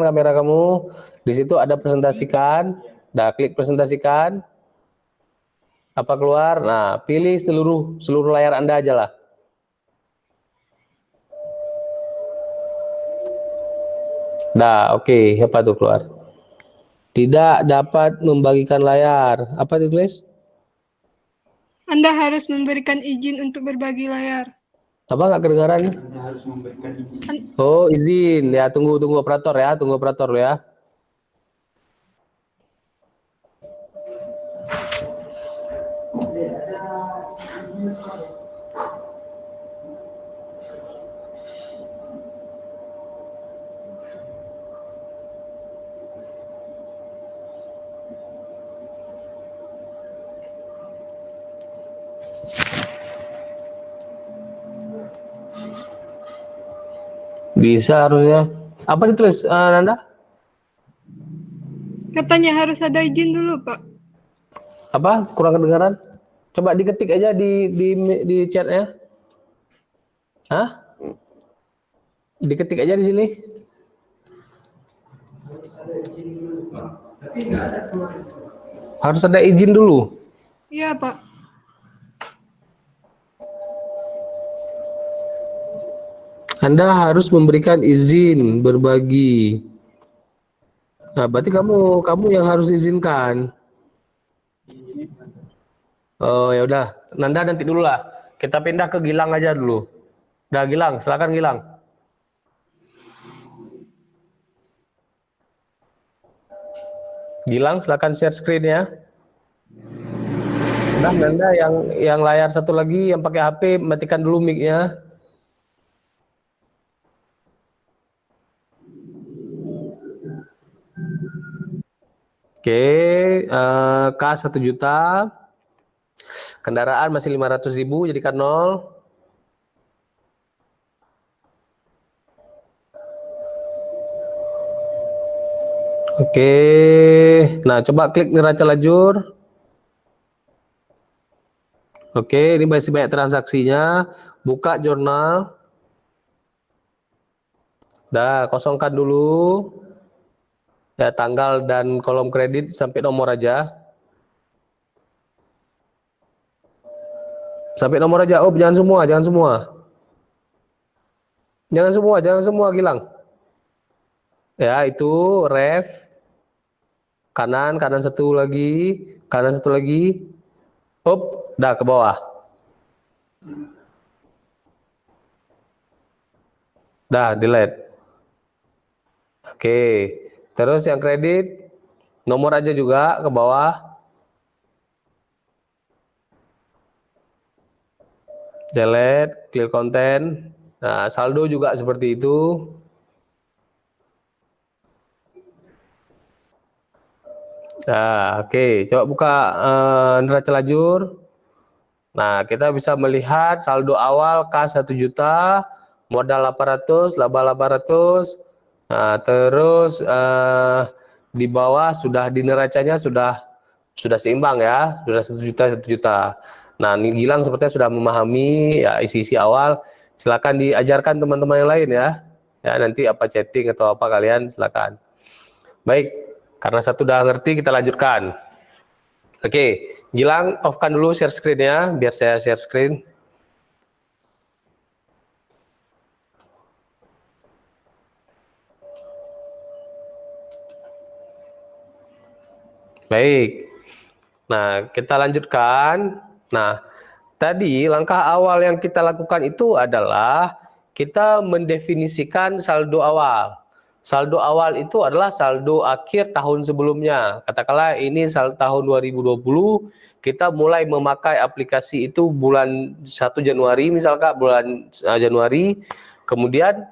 B: kamera kamu. Di situ ada presentasikan. Nah, klik presentasikan. Apa keluar? Nah, pilih seluruh layar Anda aja lah. Nah, oke. Apa tuh keluar? Tidak dapat membagikan layar. Apa itu tulis?
F: Anda harus memberikan izin untuk berbagi layar.
B: Apa nggak kedengaran? Oh, izin. Ya, tunggu operator ya. Tunggu operator ya. Bisa harusnya. Apa ditulis, Nanda?
F: Katanya harus ada izin dulu, Pak.
B: Apa? Kurang kedengaran? Coba diketik aja di chatnya. Hah? Diketik aja di sini. Harus ada izin dulu.
F: Iya, Pak.
B: Anda harus memberikan izin berbagi. Nah, berarti kamu yang harus izinkan. Oh, ya udah. Nanda nanti dulu lah. Kita pindah ke Gilang aja dulu. Udah, Gilang, silakan Gilang. Gilang, silakan share screen ya. Udah, Nanda yang layar satu lagi yang pakai HP matikan dulu mic-nya. Oke, K 1 juta. Kendaraan masih 500.000, jadikan 0. Oke, nah coba klik neraca lajur. Oke, ini masih banyak transaksinya. Buka jurnal. Dah, kosongkan dulu. Ya, tanggal dan kolom kredit sampai nomor aja. Sampai nomor aja. Oh, jangan semua. Jangan semua, Gilang. Ya, itu ref. Kanan satu lagi. Up, dah ke bawah. Dah, delete. Oke. Terus yang kredit nomor aja juga ke bawah. Delete, clear content. Nah, saldo juga seperti itu. Nah, oke. Coba buka neraca lajur. Nah, kita bisa melihat saldo awal kas 1 juta, modal 800, laba 800. Nah, terus di bawah sudah di neracanya sudah seimbang ya, sudah 1 juta 1 juta. Nah, ini Gilang sepertinya sudah memahami ya isi-isi awal. Silakan diajarkan teman-teman yang lain ya. Ya, nanti apa chatting atau apa kalian silakan. Baik, karena satu udah ngerti kita lanjutkan. Oke, Gilang off-kan dulu share screen-nya biar saya share screen. Baik. Nah, kita lanjutkan. Nah, tadi langkah awal yang kita lakukan itu adalah kita mendefinisikan saldo awal. Saldo awal itu adalah saldo akhir tahun sebelumnya. Katakanlah ini tahun 2020, kita mulai memakai aplikasi itu bulan 1 Januari misalkan bulan Januari. Kemudian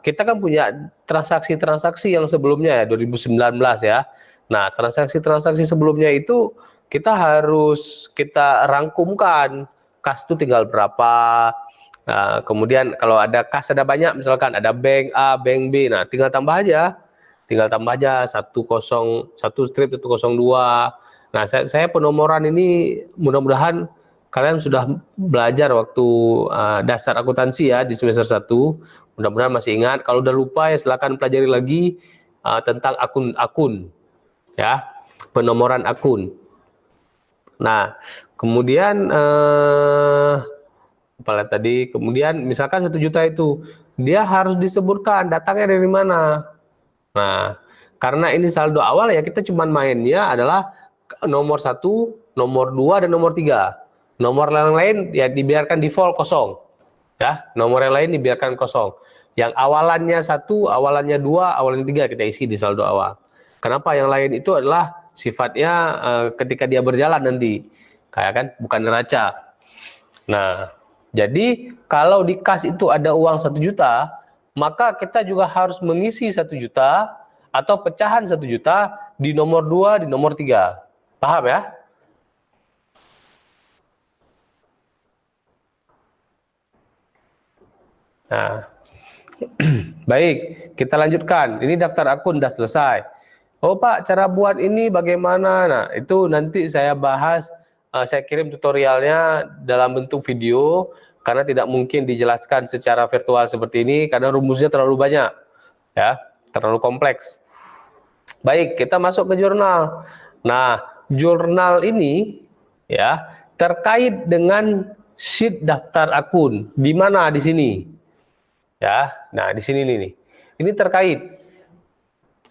B: kita kan punya transaksi-transaksi yang sebelumnya ya 2019 ya. Nah, transaksi-transaksi sebelumnya itu kita harus kita rangkumkan kas itu tinggal berapa. Nah, kemudian kalau ada kas ada banyak, misalkan ada bank A, bank B, nah tinggal tambah aja 101 strip 102. Nah, saya penomoran ini mudah-mudahan kalian sudah belajar waktu dasar akuntansi ya di semester 1. Mudah-mudahan masih ingat. Kalau udah lupa ya silakan pelajari lagi tentang akun-akun ya, penomoran akun. Nah, kemudian apalagi tadi, kemudian misalkan 1 juta itu dia harus disebutkan datangnya dari mana. Nah, karena ini saldo awal ya kita cuman mainnya adalah nomor 1, nomor 2 dan nomor 3. Nomor yang lain ya dibiarkan default kosong. Ya, nomor yang lain dibiarkan kosong. Yang awalannya 1, awalannya 2, awalannya 3 kita isi di saldo awal. Kenapa yang lain itu adalah sifatnya ketika dia berjalan nanti. Kayak kan bukan neraca. Nah, jadi kalau di kas itu ada uang 1 juta, maka kita juga harus mengisi 1 juta atau pecahan 1 juta di nomor 2, di nomor 3. Paham ya? Nah, baik, kita lanjutkan. Ini daftar akun sudah selesai. Oh Pak, cara buat ini bagaimana? Nah, itu nanti saya bahas, saya kirim tutorialnya dalam bentuk video, karena tidak mungkin dijelaskan secara virtual seperti ini, karena rumusnya terlalu banyak, ya, terlalu kompleks. Baik, kita masuk ke jurnal. Nah, jurnal ini, ya, terkait dengan sheet daftar akun. Di mana di sini? Ya, nah di sini nih. Ini terkait.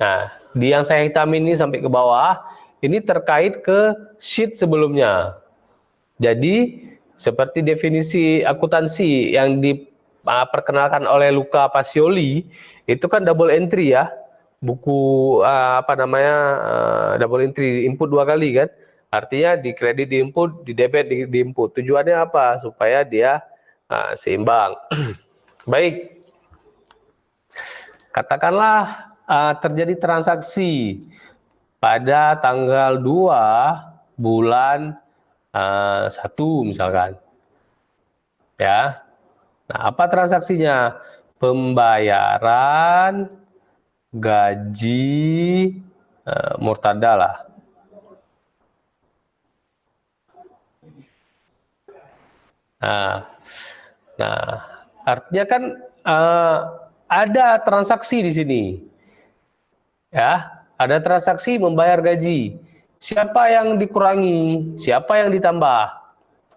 B: Nah, di yang saya hitam ini sampai ke bawah, ini terkait ke sheet sebelumnya. Jadi, seperti definisi akuntansi yang diperkenalkan oleh Luca Pacioli, itu kan double entry ya. Buku double entry, input 2 kali kan. Artinya di kredit di input, di debit di input. Tujuannya apa? Supaya dia seimbang. Baik. Katakanlah terjadi transaksi pada tanggal 2 bulan 1 misalkan. Ya. Nah, apa transaksinya? Pembayaran gaji murtada lah. Nah, artinya kan ada transaksi di sini. Ya, ada transaksi membayar gaji. Siapa yang dikurangi, siapa yang ditambah?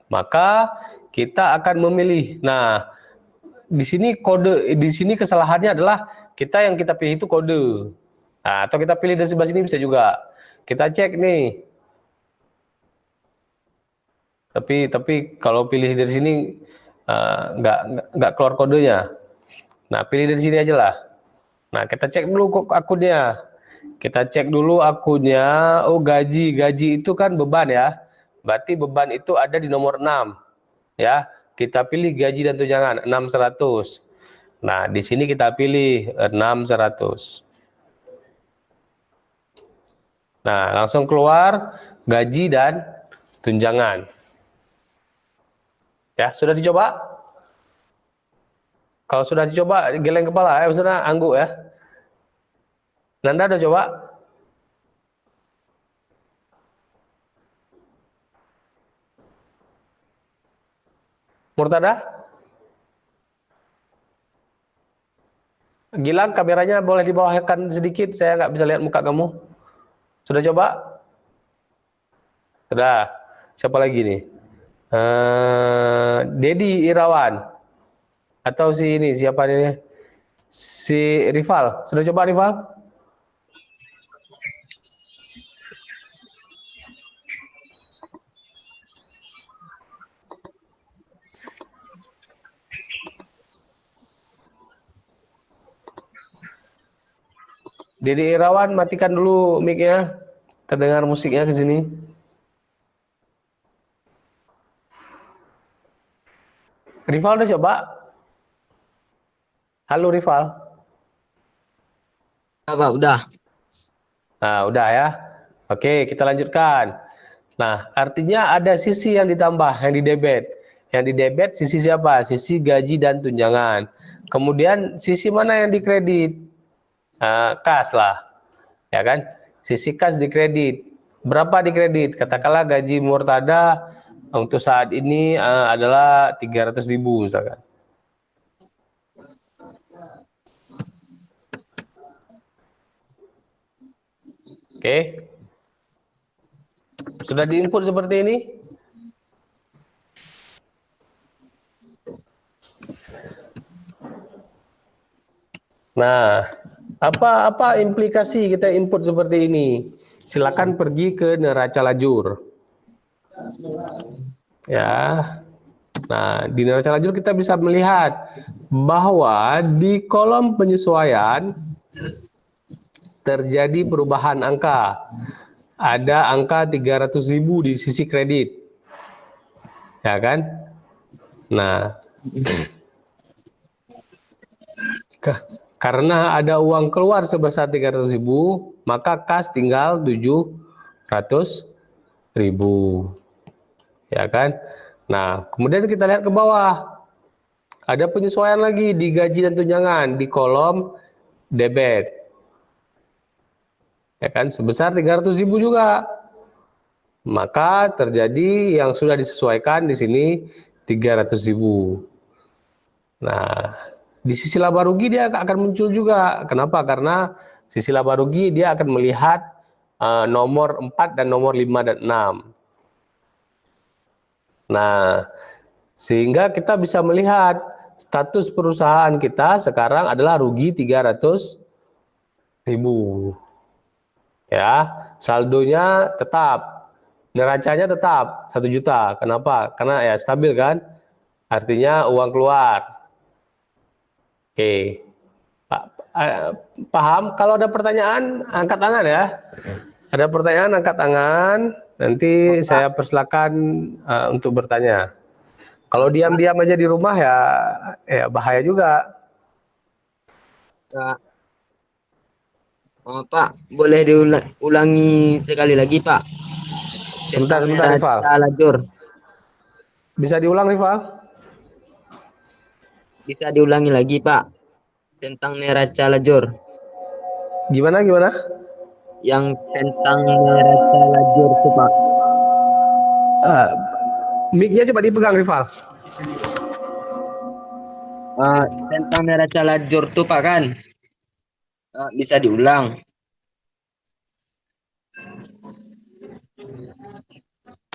B: Maka kita akan memilih. Nah, di sini kesalahannya adalah yang kita pilih itu kode. Nah, atau kita pilih dari sebelah sini bisa juga. Kita cek nih. Tapi kalau pilih dari sini nggak keluar kodenya. Nah, pilih dari sini aja lah. Nah, kita cek dulu kok akunnya. Kita cek dulu akunnya. Oh, gaji itu kan beban ya. Berarti beban itu ada di nomor 6. Ya, kita pilih gaji dan tunjangan 6.100. Nah, di sini kita pilih 6.100. Nah, langsung keluar gaji dan tunjangan. Ya, sudah dicoba? Kalau sudah dicoba, geleng kepala ya, maksudnya angguk ya. Nanda udah coba? Murtada? Gilang, kameranya boleh dibawahkan sedikit, saya nggak bisa lihat muka kamu. Sudah coba? Sudah. Siapa lagi nih? Dedi Irawan. Atau si ini, siapa ini? Si Rival. Sudah coba Rival? Dedi Irawan, matikan dulu mic-nya. Terdengar musiknya ke sini. Rival udah coba? Halo Rival.
E: Pak, udah.
B: Nah, udah ya. Oke, kita lanjutkan. Nah, artinya ada sisi yang ditambah, yang didebet. Yang didebet sisi siapa? Sisi gaji dan tunjangan. Kemudian sisi mana yang dikredit? Kas lah. Ya kan? Sisi kas dikredit. Berapa dikredit? Katakanlah gaji Murtada untuk saat ini adalah 300.000 misalkan. Oke. Sudah diinput seperti ini? Nah, apa implikasi kita input seperti ini? Silakan pergi ke neraca lajur. Ya. Nah, di neraca lajur kita bisa melihat bahwa di kolom penyesuaian terjadi perubahan angka. Ada angka 300.000 di sisi kredit. Ya kan? Nah, karena ada uang keluar sebesar 300.000, maka kas tinggal 700.000. Ya kan? Nah, kemudian kita lihat ke bawah. Ada penyesuaian lagi di gaji dan tunjangan di kolom debit. Ya kan, sebesar 300.000 juga. Maka terjadi yang sudah disesuaikan di sini 300.000. Nah, di sisi laba rugi dia akan muncul juga. Kenapa? Karena sisi laba rugi dia akan melihat nomor 4 dan nomor 5 dan 6. Nah, sehingga kita bisa melihat status perusahaan kita sekarang adalah rugi 300.000. Ya, saldonya tetap, neracanya tetap 1 juta. Kenapa? Karena ya stabil kan, artinya uang keluar. Oke, paham? Kalau ada pertanyaan, angkat tangan ya. Ada pertanyaan, angkat tangan. Nanti saya persilakan untuk bertanya. Kalau diam-diam aja di rumah ya bahaya juga.
E: Pak, boleh diulangi sekali lagi, Pak.
B: Sebentar, Rival.
E: Lajur.
B: Bisa diulang, Rival?
E: Bisa diulangi lagi, Pak. Tentang neraca lajur.
B: Gimana?
E: Yang tentang neraca lajur tuh, Pak.
B: Mic-nya coba dipegang, Rival.
E: Tentang neraca lajur tuh, Pak, kan? Bisa diulang.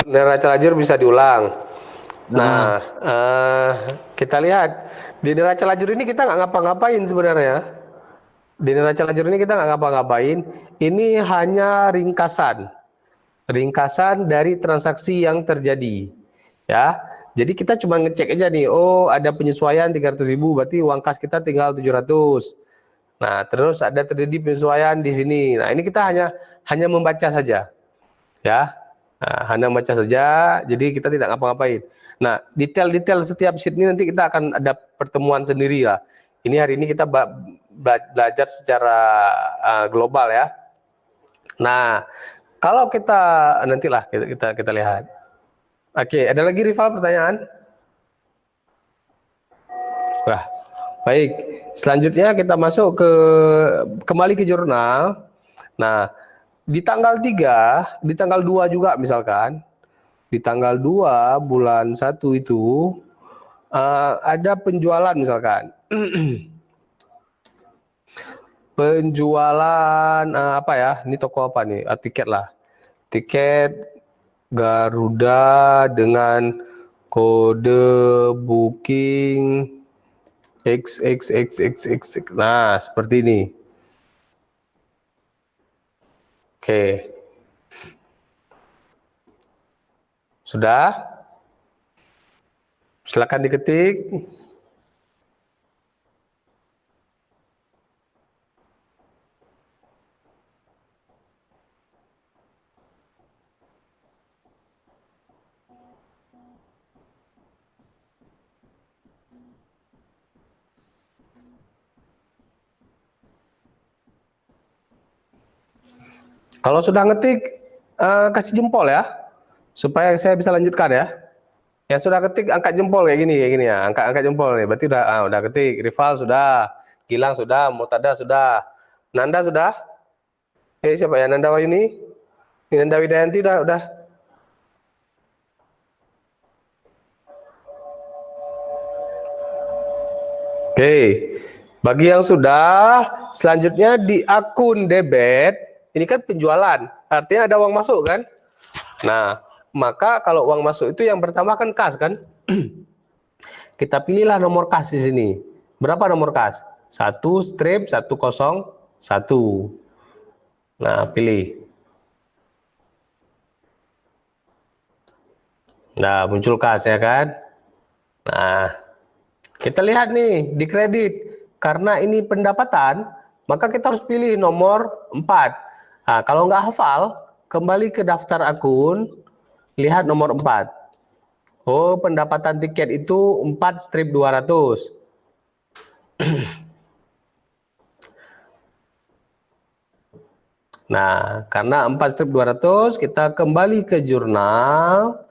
B: Neraca lajur bisa diulang. Nah, kita lihat di neraca lajur ini kita nggak ngapa-ngapain sebenarnya. Di neraca lajur ini kita nggak ngapa-ngapain. Ini hanya ringkasan dari transaksi yang terjadi. Ya, jadi kita cuma ngecek aja nih. Oh, ada penyesuaian 300.000, berarti uang kas kita tinggal 700. Nah, terus ada terjadi penyesuaian di sini. Nah, ini kita hanya membaca saja. Ya. Nah, hanya membaca saja, jadi kita tidak ngapa-ngapain. Nah, detail-detail setiap sheet ini nanti kita akan ada pertemuan sendiri lah. Ini hari ini kita belajar secara global ya. Nah, kalau kita nantilah kita lihat. Oke, ada lagi Rival pertanyaan? Wah, baik. Selanjutnya kita masuk kembali ke jurnal. Nah, di tanggal 3, di tanggal 2 juga misalkan, di tanggal 2 bulan 1 itu ada penjualan misalkan. Penjualan apa ya? Ini toko apa nih? Tiket lah. Tiket Garuda dengan kode booking XXXXX. Nah, seperti ini. Oke. Sudah? Silakan diketik. Kalau sudah ngetik, kasih jempol ya, supaya saya bisa lanjutkan ya. Yang sudah ketik angkat jempol kayak gini ya, angkat jempol nih. Berarti udah ketik. Rival sudah, Gilang sudah, Mutada sudah, Nanda sudah. Siapa ya? Nanda Wayuni, Nanda Widayanti udah. Oke, bagi yang sudah, selanjutnya di akun debit, ini kan penjualan, artinya ada uang masuk kan? Nah, maka kalau uang masuk itu yang pertama kan kas kan? Kita pilihlah nomor kas di sini. Berapa nomor kas? 1/101. Nah, pilih. Nah, muncul kas ya kan? Nah, kita lihat nih di kredit. Karena ini pendapatan, maka kita harus pilih nomor 4. Nah, kalau nggak hafal, kembali ke daftar akun, lihat nomor 4. Oh, pendapatan tiket itu 4/200. Nah, karena 4/200, kita kembali ke jurnal,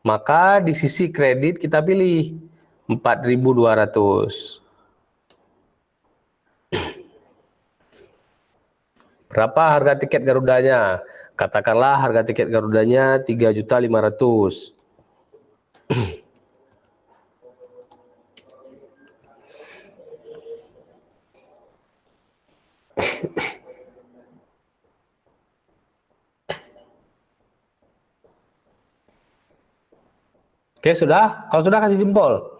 B: maka di sisi kredit kita pilih 4.200. Berapa harga tiket Garudanya? Katakanlah harga tiket Garudanya 3.500.000. Oke, sudah? Kalau sudah kasih jempol.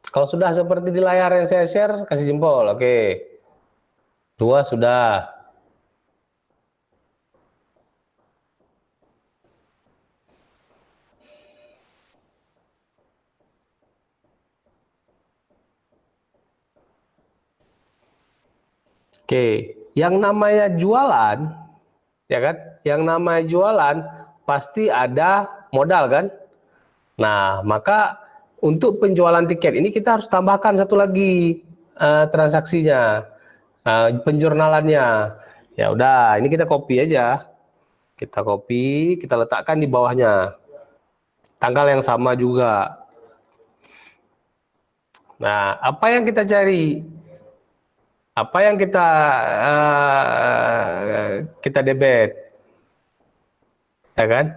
B: Kalau sudah seperti di layar yang saya share, kasih jempol. Oke. 2 sudah. Oke, yang namanya jualan, ya kan? Yang namanya jualan pasti ada modal kan? Nah, maka untuk penjualan tiket ini kita harus tambahkan satu lagi transaksinya, penjurnalannya. Ya udah, ini kita copy aja. Kita copy, kita letakkan di bawahnya. Tanggal yang sama juga. Nah, apa yang kita cari? Apa yang kita debit, ya kan?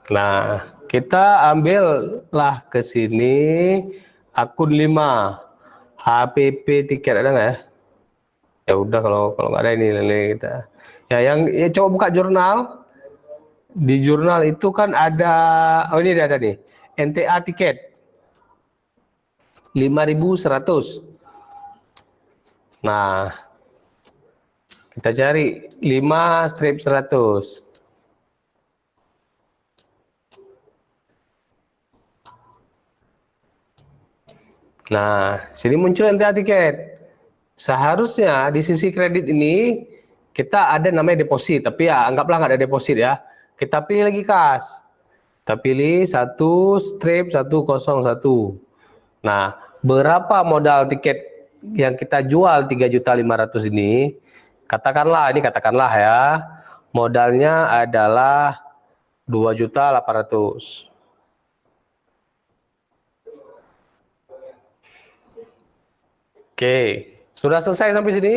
B: Nah, kita ambillah ke sini akun 5 HPP tiket, ada nggak ya? Ya udah, kalau nggak ada ini kita. Ya, coba buka jurnal. Di jurnal itu kan ada, oh ini ada nih, NTA tiket 5.100. Nah, kita cari 5/100. Nah, sini muncul NTA tiket. Seharusnya di sisi kredit ini kita ada namanya deposit, tapi ya anggaplah nggak ada deposit ya. Kita pilih lagi kas. Kita pilih 1/101. Nah, berapa modal tiket yang kita jual 3.500.000 ini? Katakanlah ya, modalnya adalah 2.800.000. Oke, sudah selesai sampai sini?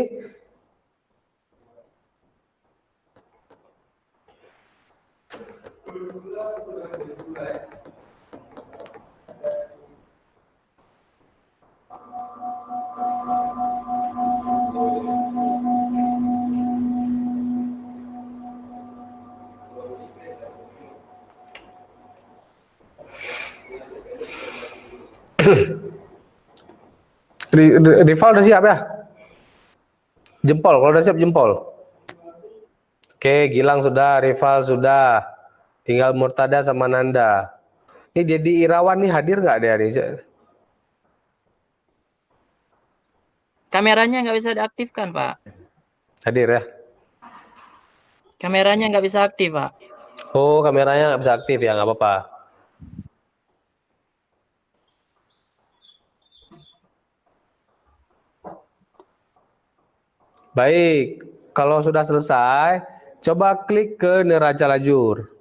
B: Rival udah siap ya? Jempol, kalau udah siap jempol. Oke, Gilang sudah, Rival sudah. Tinggal Murtada sama Nanda. Ini Dedi Irawan nih hadir nggak dia nih?
E: Kameranya nggak bisa diaktifkan, Pak.
B: Hadir ya?
E: Kameranya nggak bisa aktif, Pak.
B: Oh, kameranya nggak bisa aktif ya, nggak apa-apa. Baik, kalau sudah selesai, coba klik ke neraca lajur.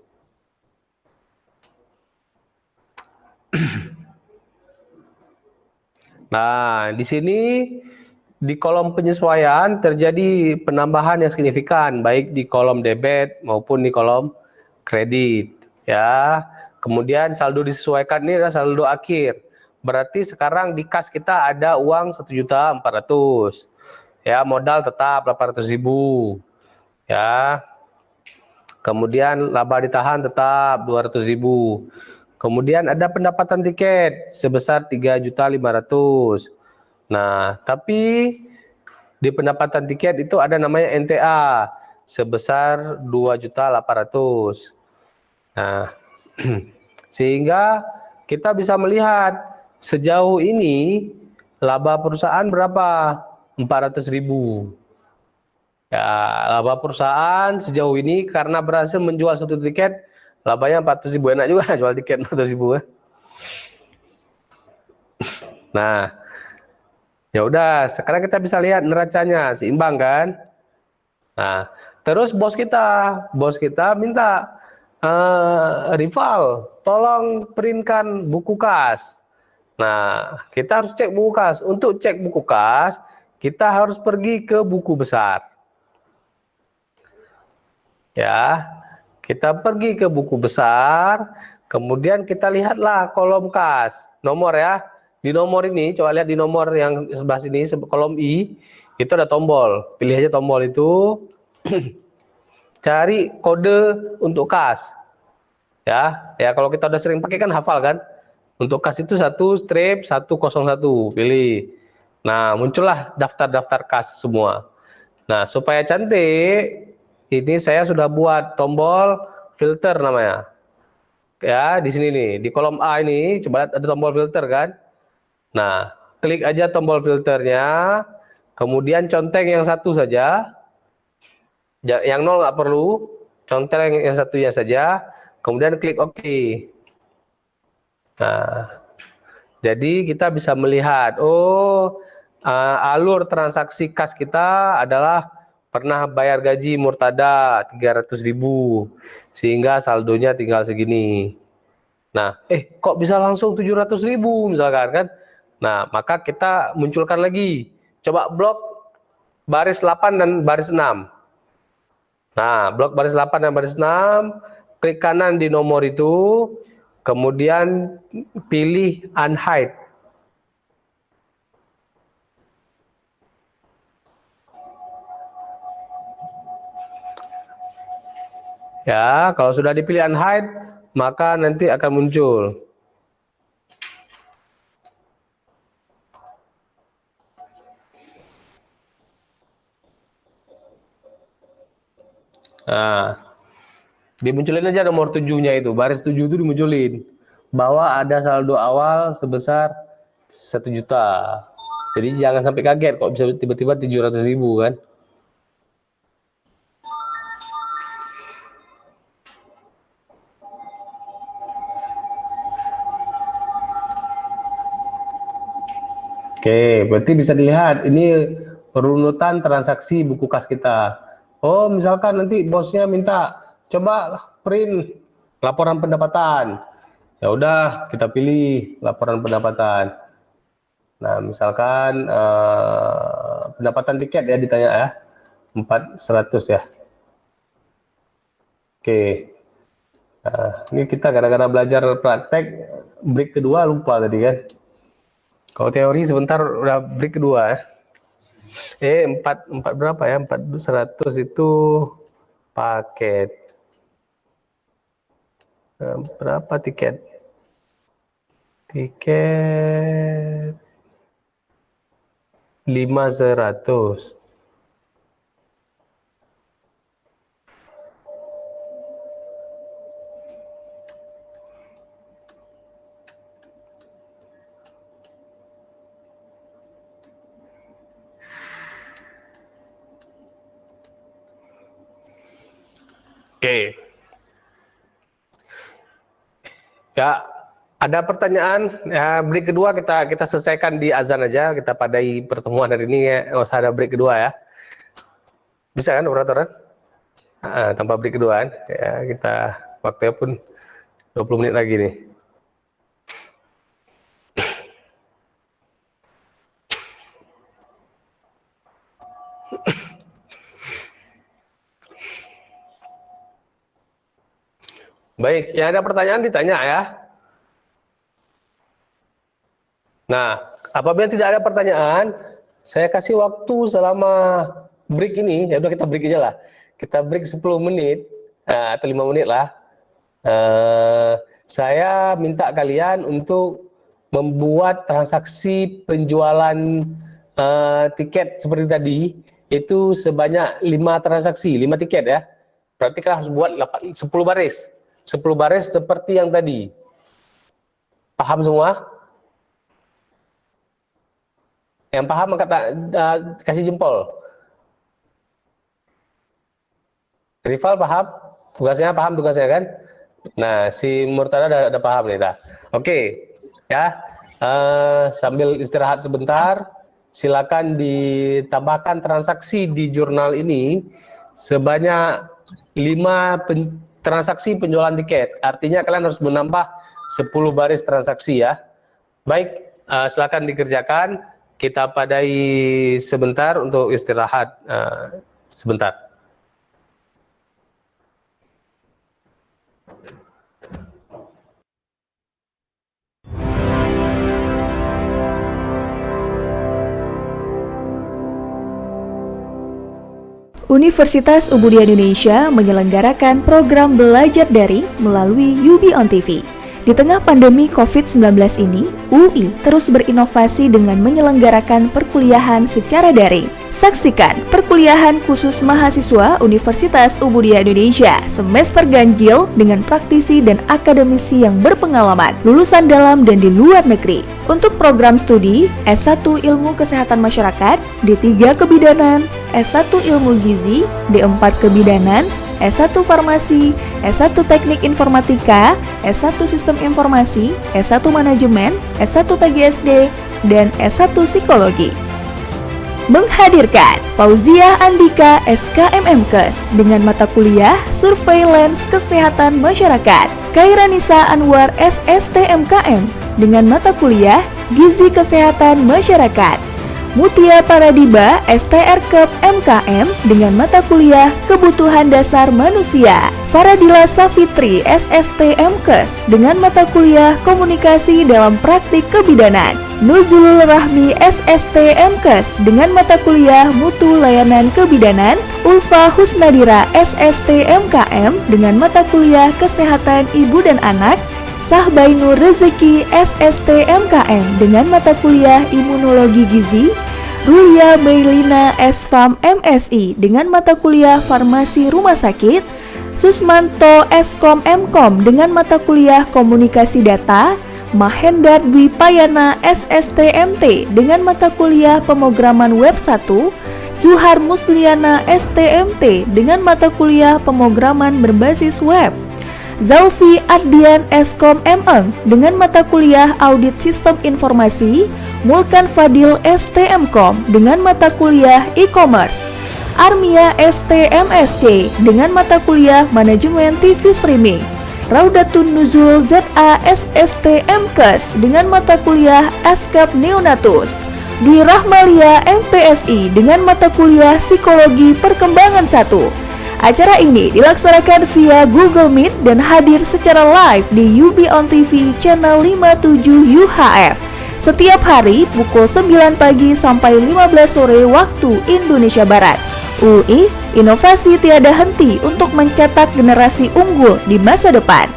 B: Nah, di sini di kolom penyesuaian terjadi penambahan yang signifikan, baik di kolom debit maupun di kolom kredit. Ya, kemudian saldo disesuaikan ini adalah saldo akhir. Berarti sekarang di kas kita ada uang 1.400.000. Ya, modal tetap 800.000. Ya. Kemudian laba ditahan tetap 200.000. Kemudian ada pendapatan tiket sebesar 3.500.000. Nah, tapi di pendapatan tiket itu ada namanya NTA sebesar 2.800.000. Nah, sehingga kita bisa melihat sejauh ini laba perusahaan berapa? 400.000. Ya, laba perusahaan sejauh ini karena berhasil menjual satu tiket, labanya 400.000. Enak juga jual tiket 400.000 ya. Nah, ya udah, sekarang kita bisa lihat neracanya seimbang kan? Nah, terus bos kita minta rival, tolong printkan buku kas. Nah, kita harus cek buku kas. Untuk cek buku kas, kita harus pergi ke buku besar. Ya, kita pergi ke buku besar, kemudian kita lihatlah kolom kas, nomor ya. Di nomor ini, coba lihat di nomor yang sebelah sini, kolom I, itu ada tombol. Pilih aja tombol itu, cari kode untuk kas. Ya, kalau kita udah sering pakai kan hafal kan. Untuk kas itu 1-101, pilih. Nah, muncullah daftar-daftar kas semua. Nah, supaya cantik, ini saya sudah buat tombol filter namanya. Ya, di sini nih, di kolom A ini, coba lihat ada tombol filter kan. Nah, klik aja tombol filternya, kemudian conteng yang satu saja. Yang 0 nggak perlu, conteng yang satunya saja, kemudian klik OK. Nah, jadi kita bisa melihat, alur transaksi kas kita adalah pernah bayar gaji Murtada 300.000, sehingga saldonya tinggal segini. Nah, kok bisa langsung 700.000 misalkan kan? Nah, maka kita munculkan lagi. Coba blok baris 8 dan baris 6. Nah, blok baris 8 dan baris 6, klik kanan di nomor itu, kemudian pilih unhide. Ya, kalau sudah dipilih unhide, maka nanti akan muncul. Nah, dimunculin aja nomor 7-nya itu, baris 7 itu dimunculin. Bahwa ada saldo awal sebesar 1 juta. Jadi jangan sampai kaget kok bisa tiba-tiba 700.000 kan. Oke, berarti bisa dilihat ini runutan transaksi buku kas kita. Oh, misalkan nanti bosnya minta coba print laporan pendapatan. Ya udah, kita pilih laporan pendapatan. Nah, misalkan pendapatan tiket ya ditanya ya, 400 ya. Oke. Nah, ini kita gara-gara belajar praktek, break kedua lupa tadi kan. Kalau teori sebentar udah break kedua ya. 4 berapa ya? 400 itu paket. Berapa tiket? Tiket 500. Oke. Ya, ada pertanyaan? Ya, break kedua kita selesaikan di azan aja. Kita padai pertemuan hari ini ya. Nggak usah ada break kedua ya. Bisa kan operator? Tanpa break kedua kan? Ya, kita waktunya pun 20 menit lagi nih. Baik, yang ada pertanyaan ditanya ya. Nah, apabila tidak ada pertanyaan, saya kasih waktu selama break ini, ya udah kita break aja lah. Kita break 10 menit, atau 5 menit lah. Saya minta kalian untuk membuat transaksi penjualan tiket seperti tadi, itu sebanyak 5 transaksi, 5 tiket ya. Berarti kita harus buat 10 baris. 10 baris seperti yang tadi. Paham semua? Yang paham kasih jempol. Rival paham? Paham tugasnya kan? Nah, si Murtada udah paham nih dah. Oke, ya. Sambil istirahat sebentar, silakan ditambahkan transaksi di jurnal ini sebanyak 5 transaksi penjualan tiket. Artinya kalian harus menambah 10 baris transaksi ya. Baik, silakan dikerjakan. Kita padai sebentar untuk istirahat sebentar.
C: Universitas Ubudiyah Indonesia menyelenggarakan program belajar daring melalui UB on TV. Di tengah pandemi COVID-19 ini, UI terus berinovasi dengan menyelenggarakan perkuliahan secara daring. Saksikan perkuliahan khusus mahasiswa Universitas Ubudiyah Indonesia semester ganjil dengan praktisi dan akademisi yang berpengalaman, lulusan dalam dan di luar negeri. Untuk program studi S1 Ilmu Kesehatan Masyarakat, D3 Kebidanan, S1 Ilmu Gizi, D4 Kebidanan, S1 Farmasi, S1 Teknik Informatika, S1 Sistem Informasi, S1 Manajemen, S1 PGSD, dan S1 Psikologi. Menghadirkan Fauzia Andika SKMMKes dengan mata kuliah Surveillance Kesehatan Masyarakat, Kairanisa Anwar SSTMKM dengan mata kuliah Gizi Kesehatan Masyarakat, Mutia Paradiba STRKEP MKM dengan mata kuliah Kebutuhan Dasar Manusia, Faradila Safitri SSTMKes dengan mata kuliah Komunikasi dalam Praktik Kebidanan, Nuzulul Rahmi SSTMKes dengan mata kuliah Mutu Layanan Kebidanan, Ulfa Husnadira SSTMKM dengan mata kuliah Kesehatan Ibu dan Anak, Sahbainur Rezeki SSTMKM dengan mata kuliah Imunologi Gizi, Rulia Meilina SFAM MSI dengan mata kuliah Farmasi Rumah Sakit, Susmanto Eskom Mkom dengan mata kuliah Komunikasi Data, Mahendar Dwi Payana SSTMT dengan mata kuliah Pemrograman Web 1, Zuhar Musliana STMT dengan mata kuliah Pemrograman Berbasis Web, Zaufi Ardian Eskom Meng dengan mata kuliah Audit Sistem Informasi, Mulkan Fadil STMkom dengan mata kuliah E-commerce, Armia STMSC dengan mata kuliah Manajemen TV Streaming, Raudatun Nuzul ZA SST MKes dengan mata kuliah Askap Neonatus, Dwi Rahmalia MPSI dengan mata kuliah Psikologi Perkembangan 1. Acara ini dilaksanakan via Google Meet dan hadir secara live di UB On TV channel 57 UHF setiap hari pukul 9 pagi sampai 15 sore waktu Indonesia Barat. UI, inovasi tiada henti untuk mencetak generasi unggul di masa depan.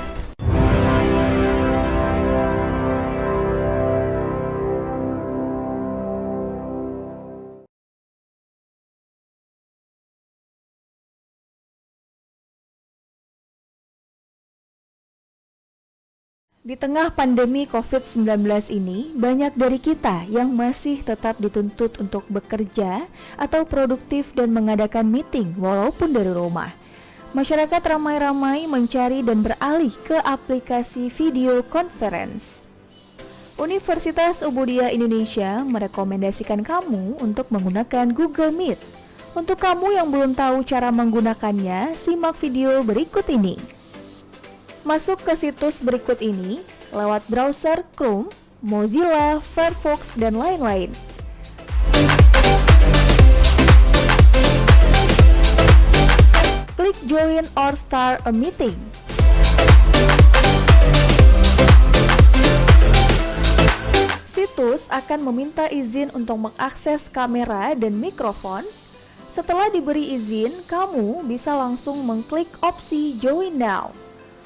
C: Di tengah pandemi COVID-19 ini, banyak dari kita yang masih tetap dituntut untuk bekerja atau produktif dan mengadakan meeting walaupun dari rumah. Masyarakat ramai-ramai mencari dan beralih ke aplikasi video conference. Universitas Ubudiyah Indonesia merekomendasikan kamu untuk menggunakan Google Meet. Untuk kamu yang belum tahu cara menggunakannya, simak video berikut ini. Masuk ke situs berikut ini lewat browser Chrome, Mozilla, Firefox, dan lain-lain. Klik Join or Start a Meeting. Situs akan meminta izin untuk mengakses kamera dan mikrofon. Setelah diberi izin, kamu bisa langsung mengklik opsi Join Now.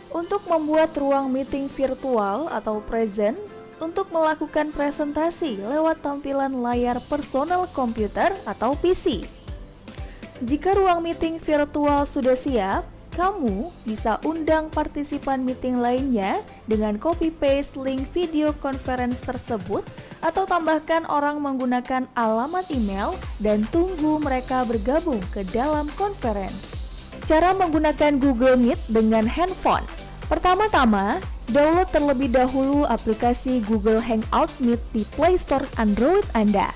C: Untuk membuat ruang meeting virtual atau present untuk melakukan presentasi lewat tampilan layar personal komputer atau PC. Jika ruang meeting virtual sudah siap, kamu bisa undang partisipan meeting lainnya dengan copy-paste link video conference tersebut atau tambahkan orang menggunakan alamat email dan tunggu mereka bergabung ke dalam conference. Cara menggunakan Google Meet dengan handphone. Pertama-tama, download terlebih dahulu aplikasi Google Hangout Meet di Play Store Android Anda.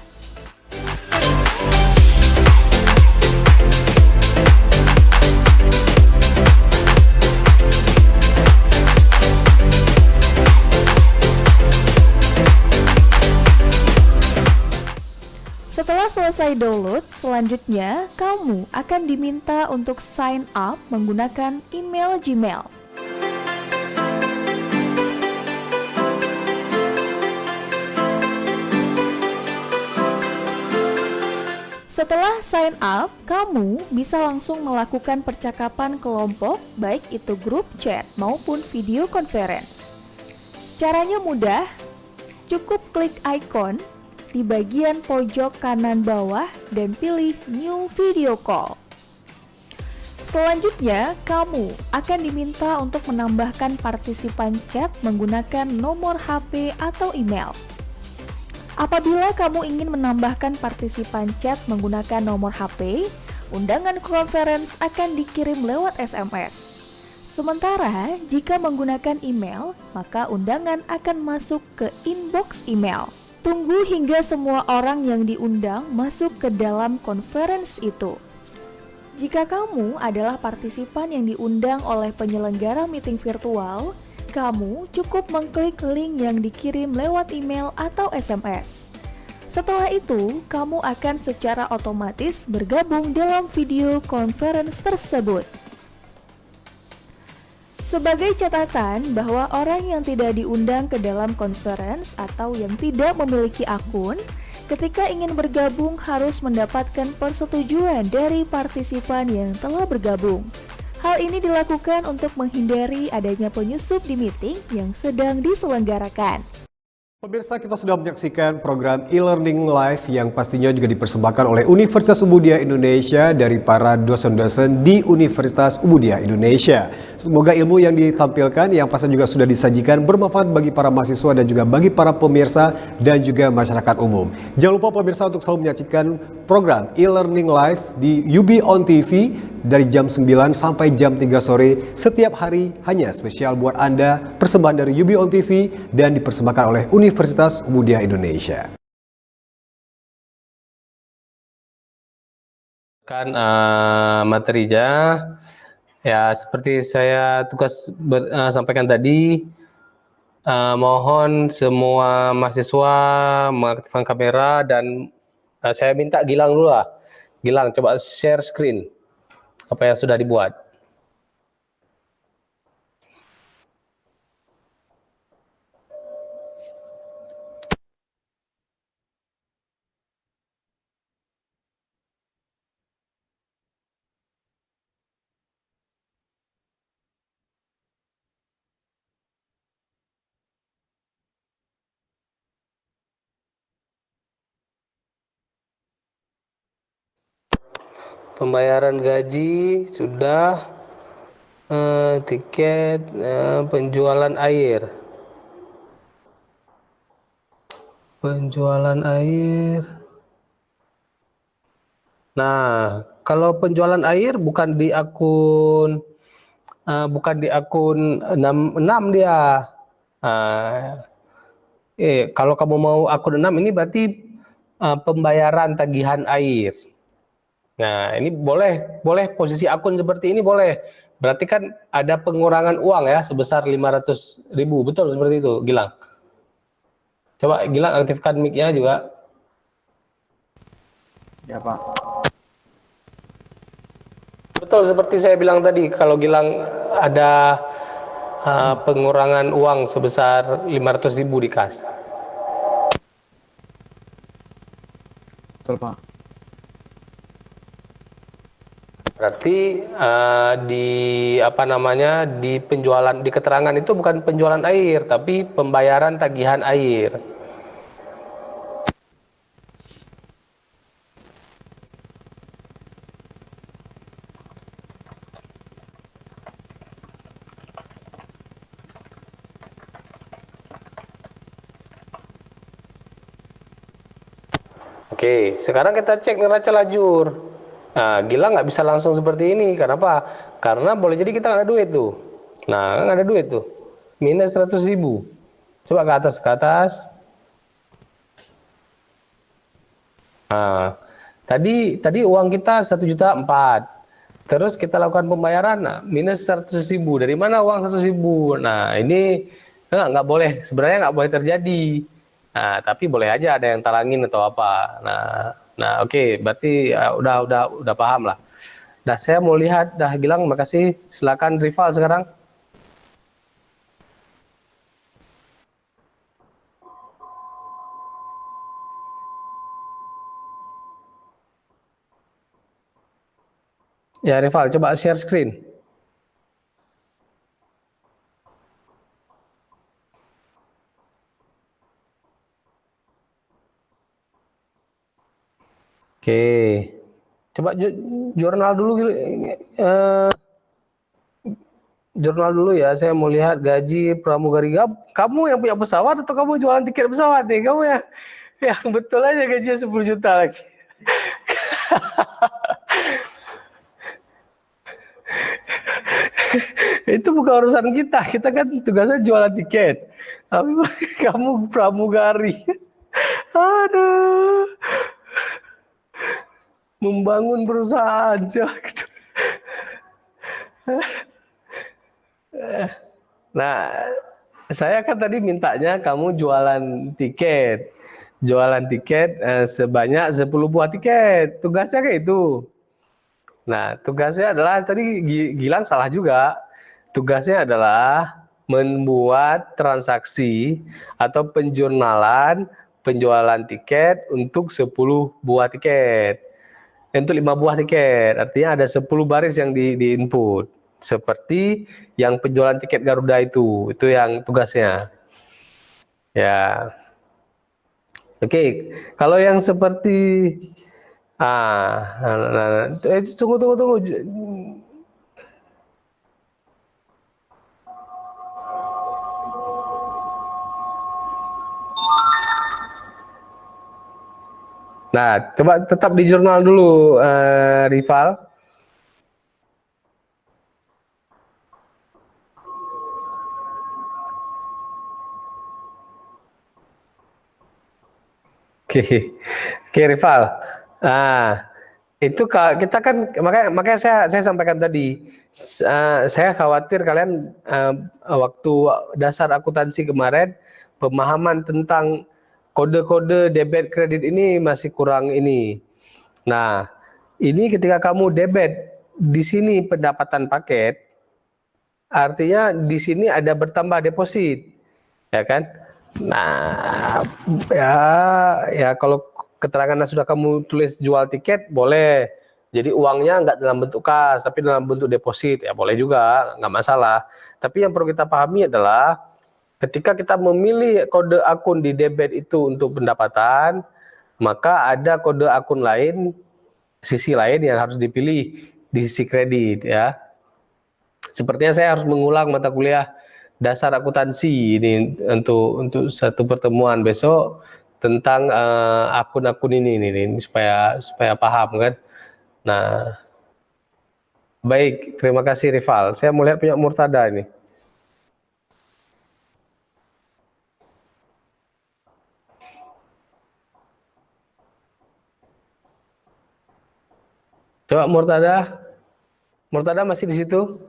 C: Setelah selesai download, selanjutnya kamu akan diminta untuk sign up menggunakan email Gmail. Setelah sign up, kamu bisa langsung melakukan percakapan kelompok, baik itu grup chat maupun video conference. Caranya mudah, cukup klik icon di bagian pojok kanan bawah dan pilih New Video Call. Selanjutnya, kamu akan diminta untuk menambahkan partisipan chat menggunakan nomor HP atau email. Apabila kamu ingin menambahkan partisipan chat menggunakan nomor HP, undangan conference akan dikirim lewat SMS. Sementara, jika menggunakan email, maka undangan akan masuk ke inbox email. Tunggu hingga semua orang yang diundang masuk ke dalam conference itu. Jika kamu adalah partisipan yang diundang oleh penyelenggara meeting virtual, kamu cukup mengklik link yang dikirim lewat email atau SMS. Setelah itu, kamu akan secara otomatis bergabung dalam video conference tersebut. Sebagai catatan bahwa orang yang tidak diundang ke dalam conference atau yang tidak memiliki akun, ketika ingin bergabung harus mendapatkan persetujuan dari partisipan yang telah bergabung. Hal ini dilakukan untuk menghindari adanya penyusup di meeting yang sedang diselenggarakan.
A: Pemirsa, kita sudah menyaksikan program e-learning live yang pastinya juga dipersembahkan oleh Universitas Ubudiyah Indonesia dari para dosen-dosen di Universitas Ubudiyah Indonesia. Semoga ilmu yang ditampilkan yang pasti juga sudah disajikan bermanfaat bagi para mahasiswa dan juga bagi para pemirsa dan juga masyarakat umum. Jangan lupa pemirsa untuk selalu menyaksikan program e-learning live di UB On TV dari jam 9 sampai jam 3 sore setiap hari, hanya spesial buat Anda, persembahan dari UB On TV dan dipersembahkan oleh Universitas Ubudiyah Indonesia.
B: Kan materinya Ya, seperti saya sampaikan tadi, mohon semua mahasiswa mengaktifkan kamera dan saya minta Gilang dulu lah. Gilang, coba share screen apa yang sudah dibuat. Pembayaran gaji sudah, tiket, penjualan air. Penjualan air. Nah, kalau penjualan air bukan di akun 66 dia. Uh, Kalau kamu mau akun 6 ini berarti pembayaran tagihan air. Nah, ini boleh posisi akun seperti ini boleh. Berarti kan ada pengurangan uang ya sebesar 500.000. Betul seperti itu, Gilang. Coba Gilang aktifkan mic-nya juga.
G: Ya, Pak.
B: Betul seperti saya bilang tadi, kalau Gilang ada pengurangan uang sebesar 500.000 di kas.
G: Betul, Pak.
B: Berarti di penjualan, di keterangan itu bukan penjualan air, tapi pembayaran tagihan air. Oke, sekarang kita cek neraca lajur. Nah, Gilang nggak bisa langsung seperti ini. Kenapa? Karena boleh jadi kita nggak ada duit tuh. Nah, nggak ada duit tuh. Minus 100.000. Coba ke atas, ke atas. Nah, tadi uang kita 1.400.000. Terus kita lakukan pembayaran, nah, minus 100.000. Dari mana uang 100.000? Nah, ini nggak boleh. Sebenarnya nggak boleh terjadi. Nah, tapi boleh aja ada yang talangin atau apa. Nah, oke, berarti udah paham lah. Dah, saya mau lihat, dah Gilang, makasih. Silakan Rival sekarang. Ya, Rival, coba share screen. Oke, coba jurnal dulu, jurnal dulu ya. Saya mau lihat gaji pramugari. Kamu yang punya pesawat atau kamu jualan tiket pesawat nih? Kamu yang betul aja gajinya 10 juta lagi. Itu bukan urusan kita kan tugasnya jualan tiket. Tapi kamu pramugari. Aduh. Membangun perusahaan. Nah, saya kan tadi mintanya kamu jualan tiket. Jualan tiket sebanyak 10 buah tiket. Tugasnya kayak itu. Nah, tugasnya adalah tadi Gilang salah juga. Tugasnya adalah membuat transaksi atau penjurnalan penjualan tiket untuk 10 buah tiket. Untuk 5 buah tiket, artinya ada 10 baris yang di input. Seperti yang penjualan tiket Garuda itu yang tugasnya. Ya. Oke, kalau yang seperti tunggu. Nah, coba tetap di jurnal dulu, Rival. Oke, Rival. Nah, Itu kita kan makanya saya sampaikan tadi, saya khawatir kalian waktu dasar akuntansi kemarin pemahaman tentang kode-kode debit kredit ini masih kurang ini. Nah, ini ketika kamu debit di sini pendapatan paket, artinya di sini ada bertambah deposit, ya kan? Nah, ya kalau keterangannya sudah kamu tulis jual tiket boleh. Jadi uangnya nggak dalam bentuk kas, tapi dalam bentuk deposit, ya boleh juga, nggak masalah. Tapi yang perlu kita pahami adalah ketika kita memilih kode akun di debit itu untuk pendapatan, maka ada kode akun lain, sisi lain yang harus dipilih di sisi kredit, ya. Sepertinya saya harus mengulang mata kuliah dasar akuntansi ini untuk satu pertemuan besok tentang akun-akun ini supaya paham kan. Nah, baik, terima kasih Rival. Saya mau lihat punya Murtada ini. Coba Murtada masih di situ?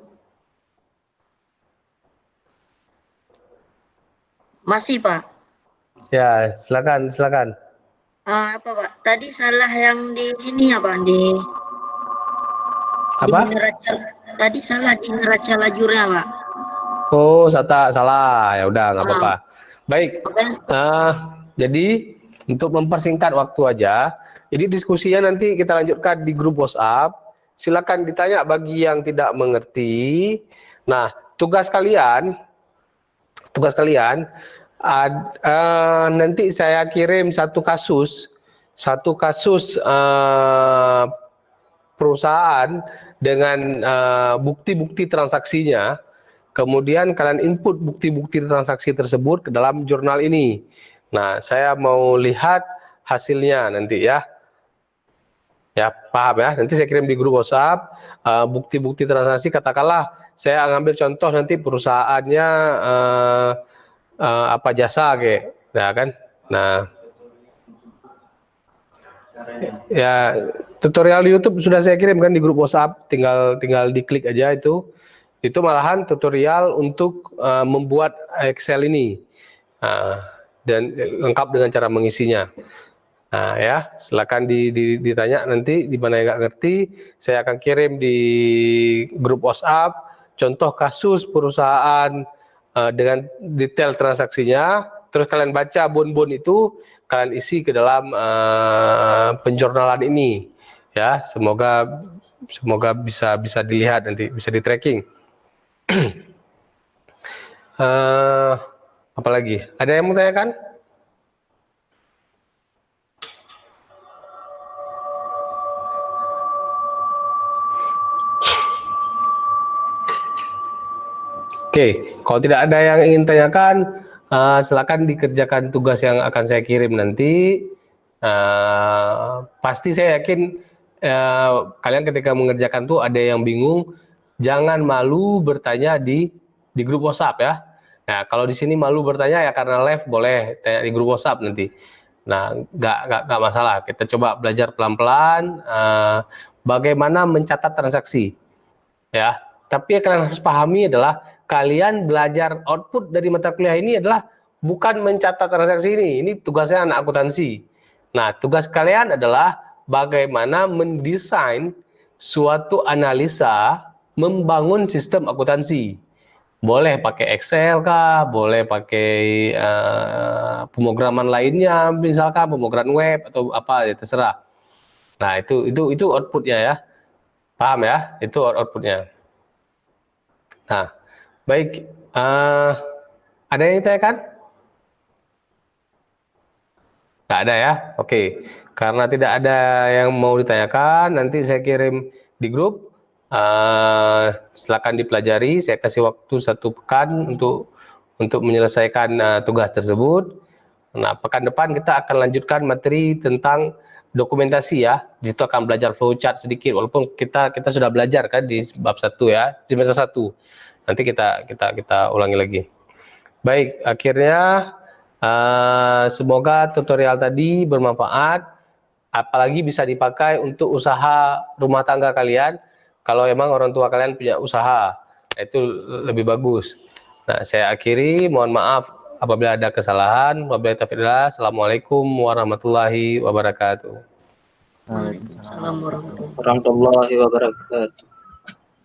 D: Masih, Pak.
B: Ya, silakan.
D: Apa, Pak? Tadi salah yang di sini ya, Pak? Di
B: Apa?
D: neraca. Tadi salah di neraca lajurnya, Pak.
B: Oh, salah. Ya udah, nggak apa-apa. Baik.
D: Oke.
B: Jadi untuk mempersingkat waktu aja, jadi diskusinya nanti kita lanjutkan di grup WhatsApp. Silakan ditanya bagi yang tidak mengerti. Nah, tugas kalian nanti saya kirim satu kasus perusahaan dengan bukti-bukti transaksinya. Kemudian kalian input bukti-bukti transaksi tersebut ke dalam jurnal ini. Nah, saya mau lihat hasilnya nanti ya. Ya, paham ya? Nanti saya kirim di grup WhatsApp bukti-bukti transaksi. Katakanlah saya ngambil contoh nanti perusahaannya apa jasa kayak, nah kan? Nah, ya tutorial YouTube sudah saya kirim kan di grup WhatsApp. Tinggal diklik aja itu. Itu malahan tutorial untuk membuat Excel ini dan lengkap dengan cara mengisinya. Nah ya, silakan ditanya nanti di mana yang nggak ngerti, saya akan kirim di grup WhatsApp contoh kasus perusahaan dengan detail transaksinya. Terus kalian baca bon-bon itu, kalian isi ke dalam penjurnalan ini. Ya, semoga bisa dilihat nanti, bisa di tracking. Apalagi? Ada yang mau tanyakan? Oke, kalau tidak ada yang ingin tanyakan, silakan dikerjakan tugas yang akan saya kirim nanti. Pasti saya yakin kalian ketika mengerjakan tuh ada yang bingung. Jangan malu bertanya di grup WhatsApp ya. Nah, kalau di sini malu bertanya ya karena live, boleh tanya di grup WhatsApp nanti. Nah, nggak masalah. Kita coba belajar pelan-pelan bagaimana mencatat transaksi. Ya, tapi yang kalian harus pahami adalah kalian belajar output dari mata kuliah ini adalah bukan mencatat transaksi ini. Ini tugasnya anak akuntansi. Nah, tugas kalian adalah bagaimana mendesain suatu analisa membangun sistem akuntansi. Boleh pakai Excel kah, boleh pakai pemrograman lainnya, misalkan pemrograman web atau apa ya terserah. Nah, itu outputnya ya. Paham ya? Itu outputnya. Nah, baik. Ada yang ditanyakan? Nggak ada ya? Oke. Karena tidak ada yang mau ditanyakan, nanti saya kirim di grup. Silakan dipelajari. Saya kasih waktu 1 pekan untuk menyelesaikan tugas tersebut. Nah, pekan depan kita akan lanjutkan materi tentang dokumentasi ya. Di situ akan belajar flowchart sedikit, walaupun kita sudah belajar kan di bab 1 ya, semester 1. Nanti kita ulangi lagi. Baik, akhirnya semoga tutorial tadi bermanfaat. apalagi bisa dipakai untuk usaha rumah tangga kalian. Kalau emang orang tua kalian punya usaha, itu lebih bagus. Nah, saya akhiri, mohon maaf apabila ada kesalahan. Wabillahi taufiq hidayah. Assalamualaikum warahmatullahi wabarakatuh.
D: Waalaikumsalam warahmatullahi
E: Warahmatullahi wabarakatuh.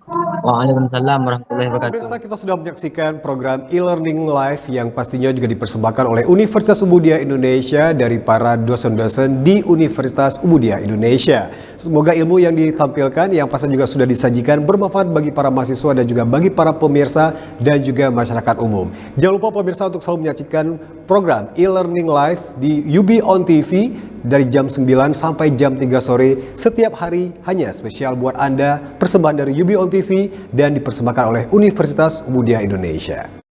E: Waalaikumsalam warahmatullahi wabarakatuh.
A: Pemirsa, kita sudah menyaksikan program e-learning live yang pastinya juga dipersembahkan oleh Universitas Umudia Indonesia dari para dosen-dosen di Universitas Umudia Indonesia. Semoga ilmu yang ditampilkan yang pasti juga sudah disajikan bermanfaat bagi para mahasiswa dan juga bagi para pemirsa dan juga masyarakat umum. Jangan lupa pemirsa untuk selalu menyaksikan program e-learning live di UB on TV dari jam 9 sampai jam 3 sore setiap hari, hanya spesial buat Anda, persembahan dari UB on TV dan dipersembahkan oleh Universitas Umudia Indonesia.